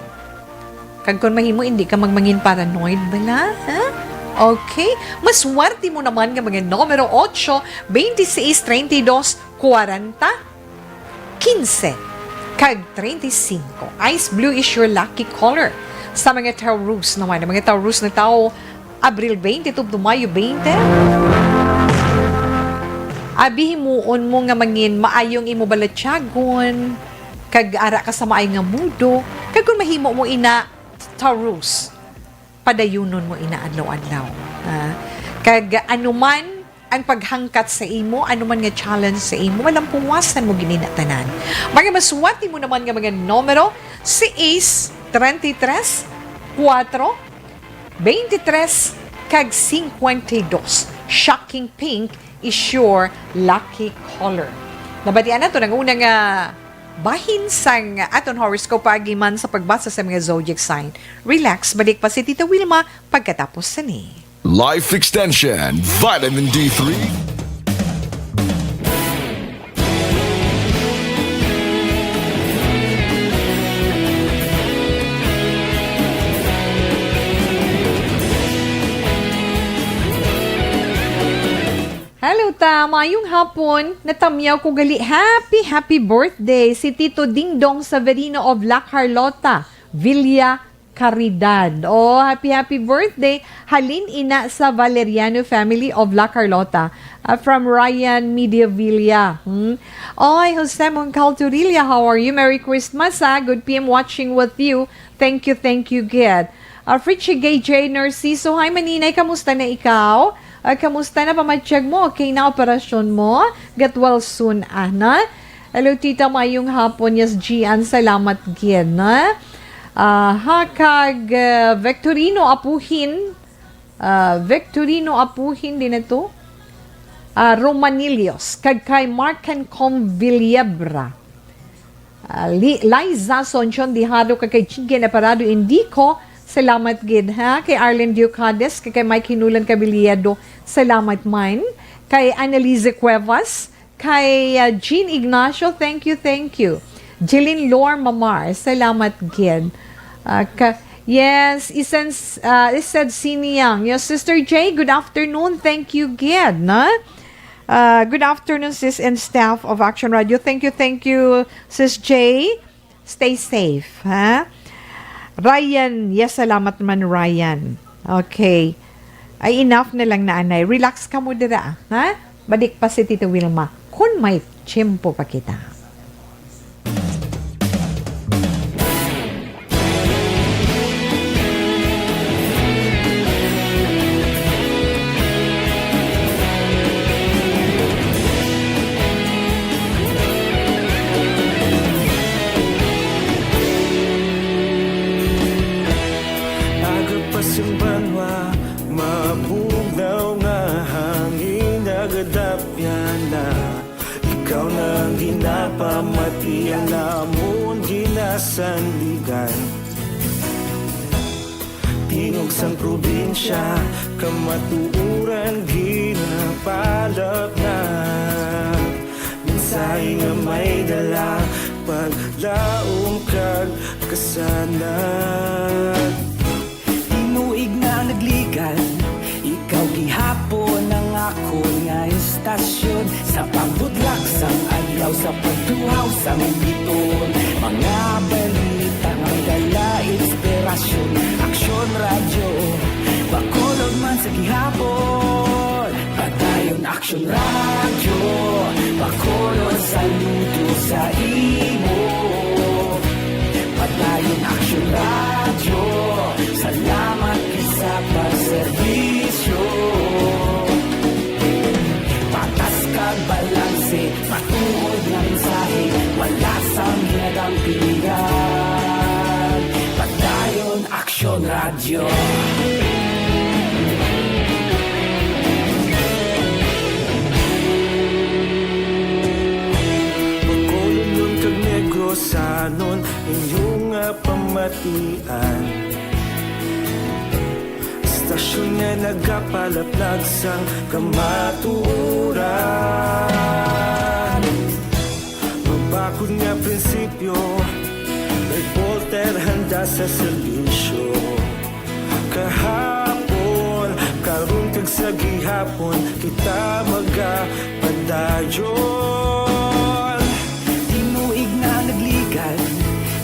Speaker 2: Kag kung mahimo hindi ka magmangin paranoid bala, ha? Okay? Mas swerte mo naman nga mga numero 8, 26, 32, 40, 15, kag 35. Ice blue is your lucky color. Sa mga Taurus naman, mga Taurus na tao, Abril 20 to Mayo 20, abihimuon mo nga mangin maayong imo balatyagon, kag ara ka sa maay nga mudo, kag kung mahimo mo ina Taurus, padayunon mo ina adlaw-adlaw. Kag anuman ang paghangkat sa imo, anuman nga challenge sa imo, walang puwasan mo gininatanan. Mga maswati mo naman nga mga numero, 6, 33, 4, 23, kag 52. Shocking pink is your lucky color. Nabatian na ito ng unang bahin sang aton horoscope pagiman sa pagbasa sa mga zodiac sign. Relax, balik pa si Tita Wilma pagkatapos sa ni.
Speaker 1: Life Extension, Vitamin D3.
Speaker 2: Hello ta, mayong hapon, natamyaw ko gali. Happy birthday si Tito Dingdong Severino of La Carlota, Villa Caridad. Oh, happy birthday. Halin ina sa Valeriano family of La Carlota from Ryan Mediavilla. Oy, Jose Moncalturilla, how are you? Merry Christmas, ha? Good PM watching with you. Thank you, Ged. Fritchie Gay J. Narciso, hi Maninay, kamusta na ikaw? Kamusta na pamatsyag mo? Okay na operasyon mo? Get well soon, Ana. Hello, Tita, mayong hapon. Yes, Gian, salamat gin. Kag Victorino Apuhin. Victorino Apuhin din ito. Romanilios. Kag kay Marcan Convillebra. Liza Sonchon Dihado kag kay Chinggen Aparado Indico. Salamat gid, ha? Kay Arlen Diocades, kay Mike Hinulan Cabiliado, salamat man. Kay Annalise Cuevas, kay Jean Ignacio, thank you. Jillian Lor Mamar, salamat gid. Yes, Isad Siniyang. Your Sister J, good afternoon, thank you gid, na? Good afternoon, sis and staff of Action Radio. Thank you, sis J. Stay safe, ha? Ryan, yes, salamat naman Ryan. Okay. Ay, enough na lang na anay. Relax ka mo dira, ha? Balik pa si Tita Wilma. Kung may tiyempo pa kita.
Speaker 3: Pamati ang namon ginasandigan, tingog sang probinsya kamatuuran ginapalap na mensahe nga may dala paglaom kag kasanad. Tinuig na nagligan, ikaw gihapon ang ako nga istasyon sa pagbutlak sang adlaw sa pagtuhaw sa biton. Mga balita nga dala inspirasyon, Aksyon Radio, bakolog man sa gihapon. Padayon Aksyon Radio, bakolog saludo sa imo. Padayon Aksyon Radio, salamat sa pagserbisyo. Patas kag balanse, matuod na mensahe, wala sang hinagang pilihan. Padayon Aksyon Radio. batian. Istasyon niya nagkapalaplag sa kamatuuran. Magbakod nga prinsipyo, nag-Volter handa sa serbisyo. Kahapon, karong kag sa gihapon, kita magapadayon. Tinuig na nagligad,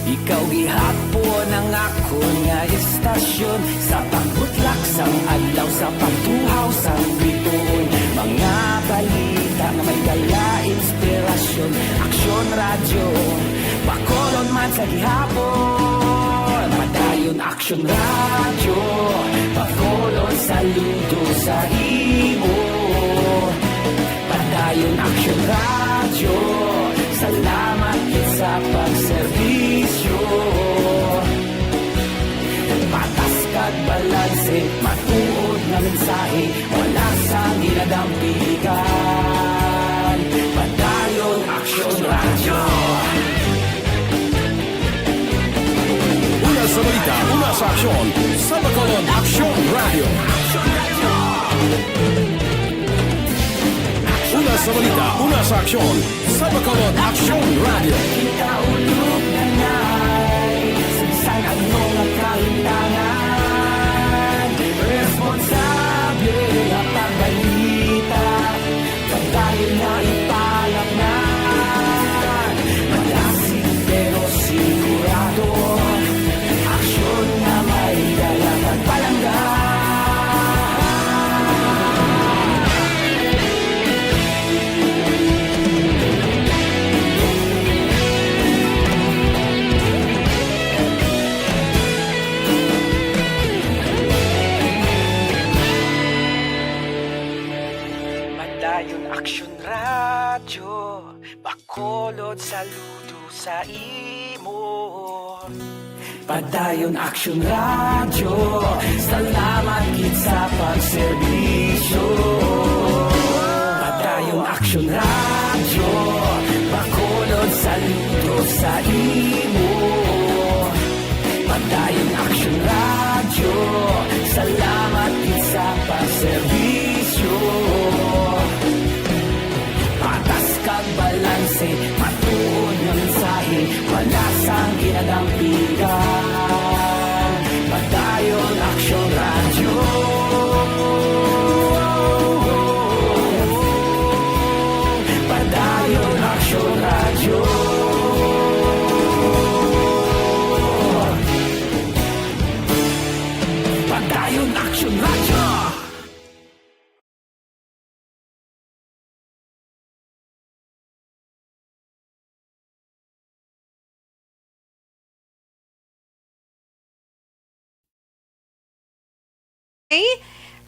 Speaker 3: ikaw gihapon ang ako nga istasyon. Sa pagbutlak sang adlaw, sa pagtuhaw sang bituon, mga balita nga may dala inspirasyon. Aksyon radyo, bakolon man sa gihapon. Padayon aksyon radyo, bakolon saludo sa imo. Padayon aksyon radyo, salamat sa pagserbisyo. Patas kag balanse, matuod na mensahe, wala sang ginadampigan. Padayon aksyon radyo.
Speaker 1: Una sa balita, una sa aksyon. Sa Bacolod, Aksyon Radio. Una sa balita, una sa aksyon. Sa Bacolod, Aksyon Radio.
Speaker 3: Ikaulog na na'y sinsan ang mga kaintangan. Responsable na pagbalita, dahil na ipalak na. Malasig pero sigurado, aksyon na may dalang at palangga. Padayon aksyon radyo, bakolod saludo sa imo. Padayon aksyon radyo, salamat gid sa pagserbisyo. Padayon aksyon radyo, bakolod saludo sa imo. Padayon aksyon radyo, salamat gid sa pagserbisyo. Patas kag balanse, matuod nga mensahe, wala sang ginadampigan. Padayon aksyon radyo. Padayon aksyon radyo. Padayon aksyon radyo.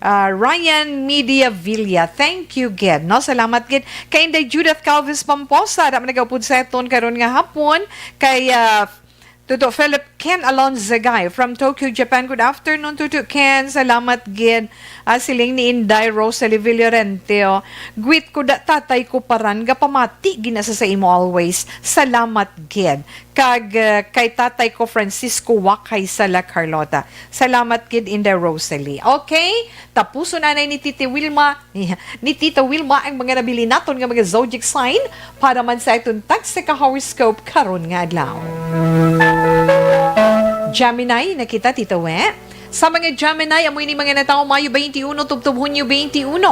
Speaker 2: Ryan Media Villa, thank you gid, no? Salamat gid kay Inday Judith Calvis Pamposa, na nagapud sa eton karon nga hapon, kay Tuto Philip Ken Alonzagay from Tokyo, Japan. Good afternoon, Tuto Ken. Salamat gid. Siling ni Inday Rosalie Villarente. Gwit ko da tatay ko paran, gapamati ginasa sa imo always. Salamat gid. Kag kay tatay ko Francisco Wakay Sala Carlota. Salamat gid, Inday Rosalie. Okay? Tapuso na ni Tita Wilma, ni Tita Wilma ang mga nabili naton nga mga zodiac sign para man sa itong tag sa ka-horoscope karon nga adlaw. Gemini, nakita Tita We? Sa mga Gemini, amoy ni mga natao Mayo 21, tubtub Hunyo 21.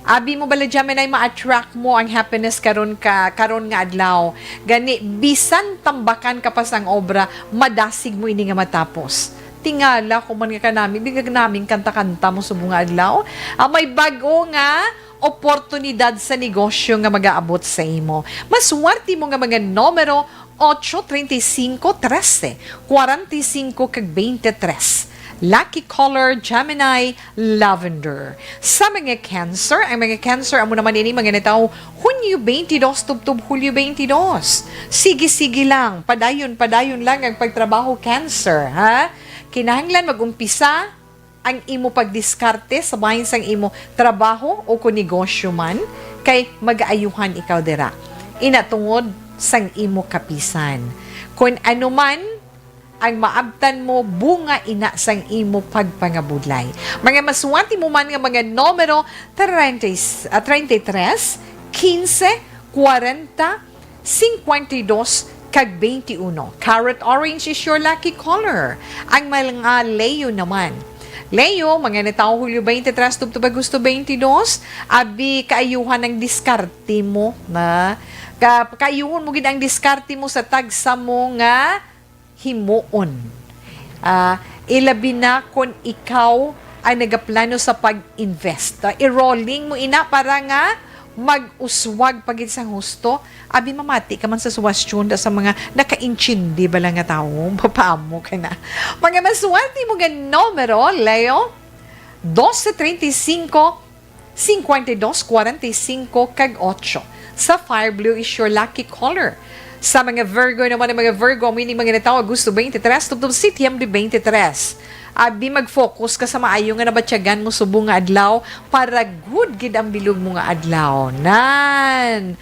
Speaker 2: Abi mo bala Gemini, ma-attract mo ang happiness karon nga adlaw. Gani, bisan tambakan ka pa sang obra, madasig mo ini nga matapos. Tingala kung man ka namin, bigag namin kanta-kanta mo sa bunga adlaw. May bago nga oportunidad sa negosyo nga mag-aabot sa imo. Maswerte mo nga mga numero 8, 35, 13, 45, kag 23. Lucky color, Gemini, lavender. Sa mga Cancer, ang mga Cancer, amo naman ini mga nataw, Hunyo 22, tubtub Hulyo 22. Sige-sige lang, padayon lang ang pagtrabaho Cancer, ha? Kinahanglan magumpisa ang imo pagdiskarte sa bahin sang imo trabaho o kung negosyo man, kay mag-aayuhan ikaw dira. Inatungod sang imo kapisan. Kung ano man ang maabtan mo bunga ina sang imo pagpangabudlay. Mga maswati mo man nga mga numero 33, 15, 40, 52, kag 21. Carrot orange is your lucky color. Ang mga Leo naman. Leo, mga nataw Hulyo 23, tubtubag gusto 22, abi kaayuhan ng diskarte mo na kaayuhan mo gid ang diskarte mo sa tagsa mo nga himuon. Ilabi na kung ikaw ay nagaplano sa pag-invest. I-rolling mo ina para nga mag-uswag pagid sa husto. Abi mamati ka man sa suwastyon sa mga naka-inchindi ba lang nga tao. Papaamo ka na. Mga maswerte mo nga numero, Leo, 12, 35, 52, 45, kag 8. Sa fire blue is your lucky color. Sa mga Virgo naman, ang mga Virgo, meaning mga natawa, gusto 23, tubtub September 23. Abi mag-focus ka sa maayo nga nabatyagan mo subong nga adlaw para good gid ang bilog mo nga adlaw. Nan.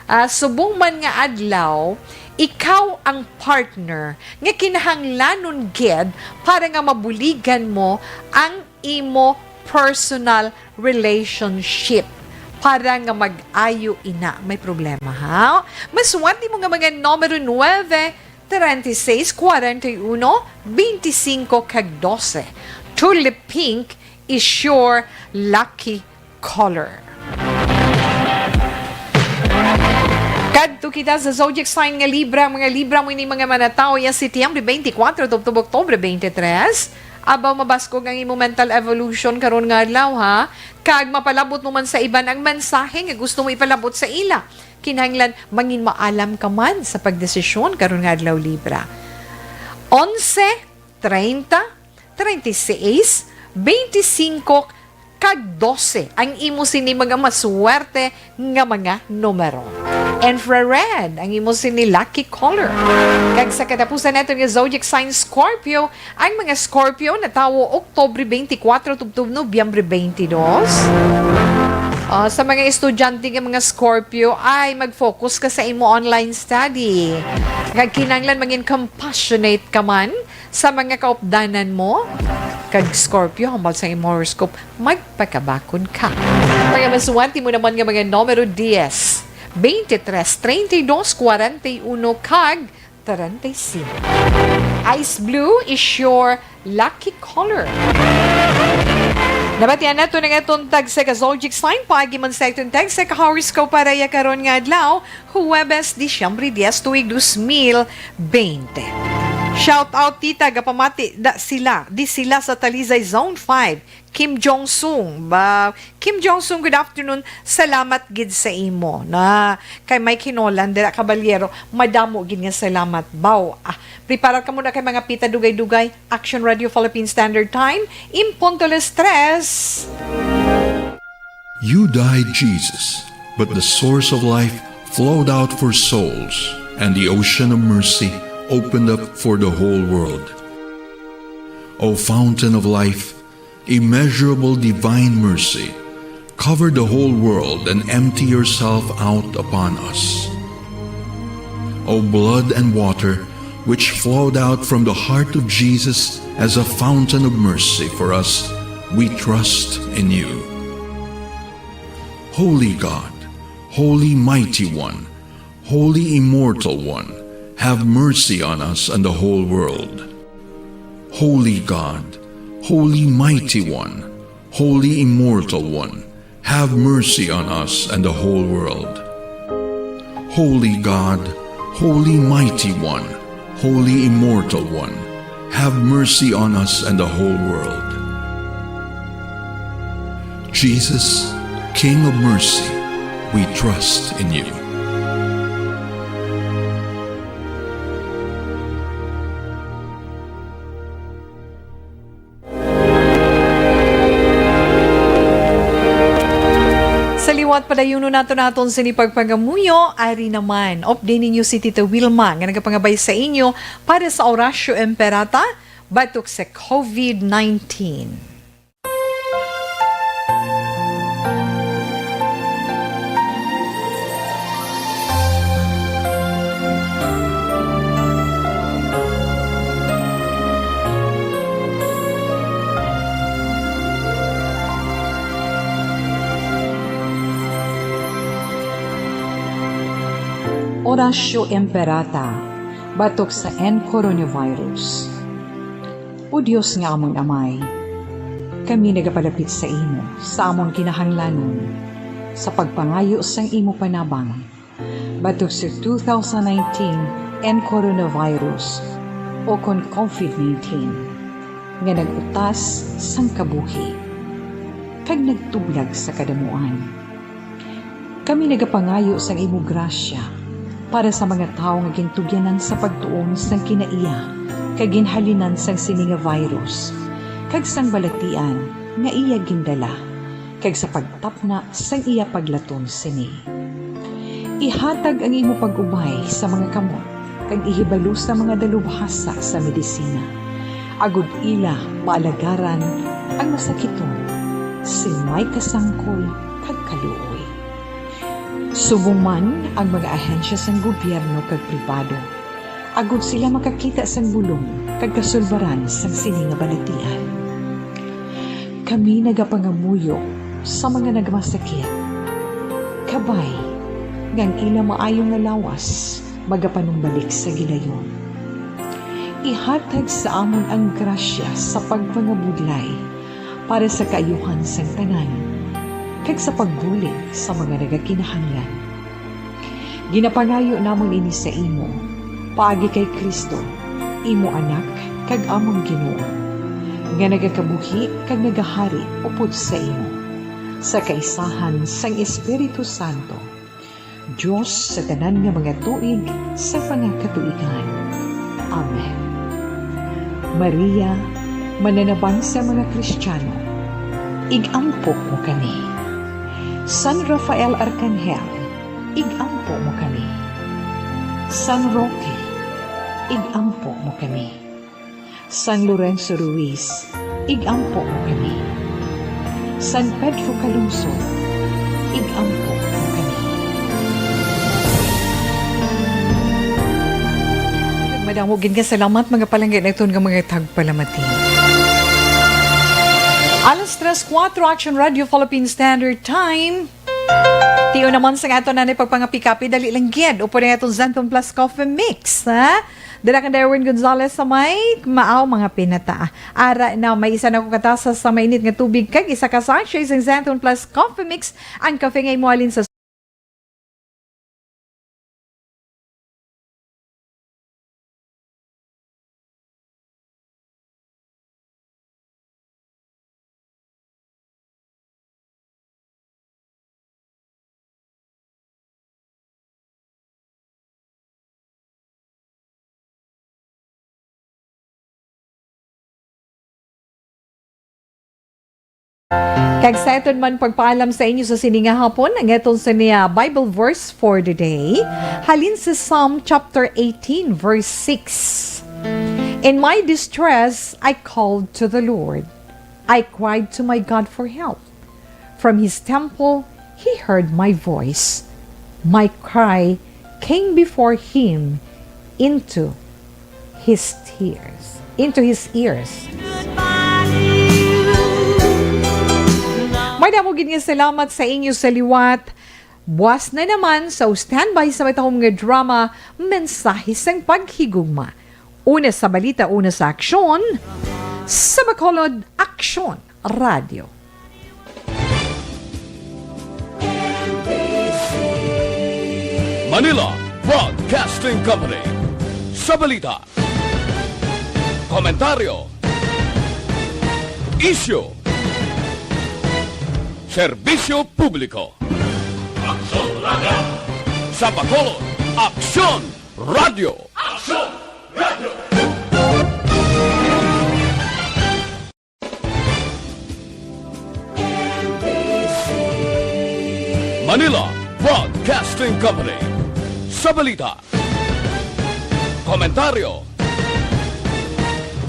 Speaker 2: Subong man nga adlaw, ikaw ang partner nga kinahanglanon gid para nga mabuligan mo ang imo personal relationship. Para nga mag-ayo ina. May problema, ha? Maswati mo nga mga numero 9, 36, 41, 25, kag 12. Tulip pink is your lucky color. Kadto kita sa zodiac sign nga Libra. Mga Libra mo ini mga manataw ya September 24, Oktubre 23. Abaw mabaskog ang imo mental evolution karon nga adlaw, ha? Kag mapalabot mo man sa iban ang mensahe nga gusto mo ipalabot sa ila. Kinahanglan mangin maalam ka man sa pagdesisyon karon nga adlaw, Libra. 11, 30, 36, 25, kag 12 ang imo sini mga maswerte nga mga numero. Infrared ang imo sini lucky color. Kag sa katapusan nato nga zodiac sign Scorpio, ang mga Scorpio natawo Oktubre 24 tubtub Nobyembre 22. Sa mga estudyante nga mga Scorpio ay mag-focus ka sa imo online study. Kag kinahanglan maging compassionate ka man sa mga kaupdanan mo. Kag Scorpio, hambal sa imo horoscope, magpakabakon ka. Mga maswerte mo naman nga mga numero 10, 23, 32, 41, kag 35. Ice blue is your lucky color. Nabatian nato nga itong tag sa zodiac sign, paagi man sa itong tag sa horoscope para ya karon nga adlaw, Huwebes, Disyembre 10, tuig 2020. Shout out Tita, gapamati di sila sa Talizay Zone 5. Kim Jong-sung. Kim Jong-sung, good afternoon. Salamat gid sa imo na kay Mike Hinolan, dira kabalyero, madamo gid nga salamat. Prepare ka muna kay mga pita dugay-dugay. Action Radio Philippine Standard Time. Impunto les tres.
Speaker 13: You died, Jesus, but the source of life flowed out for souls, and the ocean of mercy opened up for the whole world. O fountain of life, immeasurable divine mercy, cover the whole world and empty yourself out upon us. O blood and water, which flowed out from the heart of Jesus as a fountain of mercy for us, we trust in you. Holy God, Holy Mighty One, Holy Immortal One, have mercy on us and the whole world. Holy God, Holy Mighty One, Holy Immortal One, have mercy on us and the whole world. Holy God, Holy Mighty One, Holy Immortal One, have mercy on us and the whole world. Jesus, King of mercy, we trust in you.
Speaker 2: Saliwat padayuno naton sinipagpagamuyo, ari naman, update ninyo si Tita Wilma nga nagapangabay sa inyo para sa Orasyo Emperata batok sa COVID-19. Oratio Imperata, batok sa coronavirus. O Diyos nga among amay, kami nagapalapit sa imo, sa among kinahanglanon, sa pagpangayo sang imo panabang, batok sa 2019 and coronavirus o kon COVID-19 nga nagutas sang kabuhi kag nagtublag sa kadamuan. Kami nagapangayo sang imo grasya para sa mga tao nga gintugyanan sa pagtuon sang kinaiya kag ginhalinan sang sini nga virus kag sang balatian nga iya gindala kag sa pagtapna sang iya paglaton sini. Ihatag ang imo pag-ubay sa mga kamot kag ihibalo sa mga dalubhasa sa medisina. Agud ila maalagaran ang masakiton sin may kasangkol kag kaluoy. Subong man ang mga ahensya sang gobyerno kag pribado. Agud sila makakita sang bulong kag kasulbaran sang sini nga balatian. Kami nagapangamuyo sa mga nagmasakit. Kabay ngang ila maayong nga lawas magapanumbalik sa gilayon. Ihatag sa amon ang grasya sa pagpangabudlay para sa kaayuhan sang tanan kag sa pagbulig sa mga nagakinahanglan. Ginapangayo namon ini sa imo, paagi kay Kristo, imo anak kag among Ginoo, nga nagakabuhi kag nagahari upod sa imo, sa kaisahan sang Espiritu Santo, Diyos sa tanan nga mga tuig sa pangakatuigan. Amen. Maria, mananabang sa mga Kristiyano, igampo mo kami. San Rafael Arcangel, igampo mo kami. San Roque, igampo mo kami. San Lorenzo Ruiz, igampo mo kami. San Pedro Calungsod, igampo mo kami. Madamugin ka salamat mga palangga na ito nga mga tagpalamati. Alas 3:04 Action Radio Philippine Standard Time. Tiyo naman sa nga ito na pagpangapikapi dali lang gid. Upo na itong Zenton Plus Coffee Mix. Ha? Dala ka Darwin Gonzalez sa may maaw mga pinata. Ara na may isa na kukatasa sa mainit nga tubig kag isa ka sachet sa Zenton Plus Coffee Mix. Ang kafe ngay mo alin sa kag sa iton man pagpaalam sa inyo sa sininga hapon ang itong sa niya Bible verse for the day halin sa Psalm chapter 18 verse 6. In my distress I called to the Lord. I cried to my God for help. From his temple he heard my voice. My cry came before him into his ears. May damogin nga salamat sa inyo sa liwat. Buwas na naman sa standby sa matahong nga drama, mensahe sang paghigugma. Una sa balita, una sa aksyon, sa Bacolod Aksyon Radio.
Speaker 5: Manila Broadcasting Company. Sa balita, komentaryo, isyu, serbisyo publiko. Aksyon Radio. Sa Bacolod, Aksyon Radio. Aksyon Radio. Manila Broadcasting Company. Sa balita, komentaryo,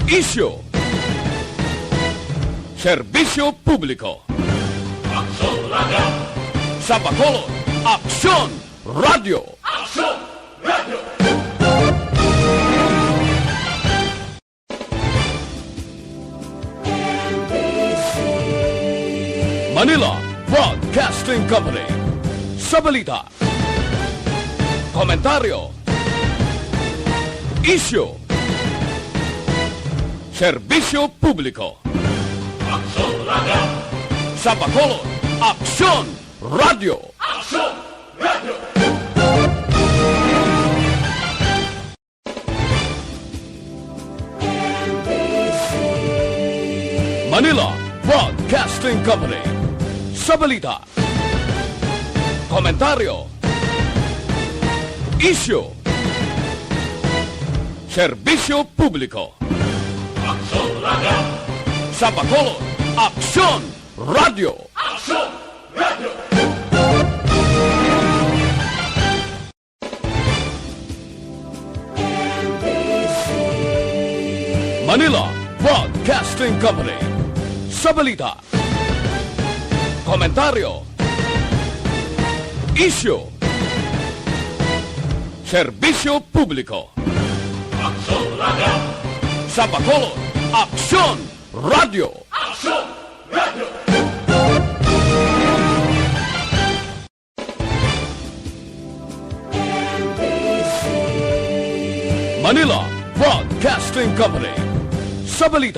Speaker 5: isyu, serbisyo publiko. Aksyon Radio. Sa Bacolod, Aksyon Radio. Aksyon Radio. Manila Broadcasting Company. Sa balita,
Speaker 1: Komentaryo. Issue. Serbisyo publiko. Sa Bacolod, Aksyon Radio. Manila Broadcasting Company. Sa balita. Komentaryo. Issue. Serbisyo publiko. Sa Bacolod, Aksyon Radio. Manila Broadcasting Company. Sa balita. Komentaryo. Issue. Serbisyo publiko. Sa Bacolod, Aksyon Radio. Manila Broadcasting Company. Sa balita.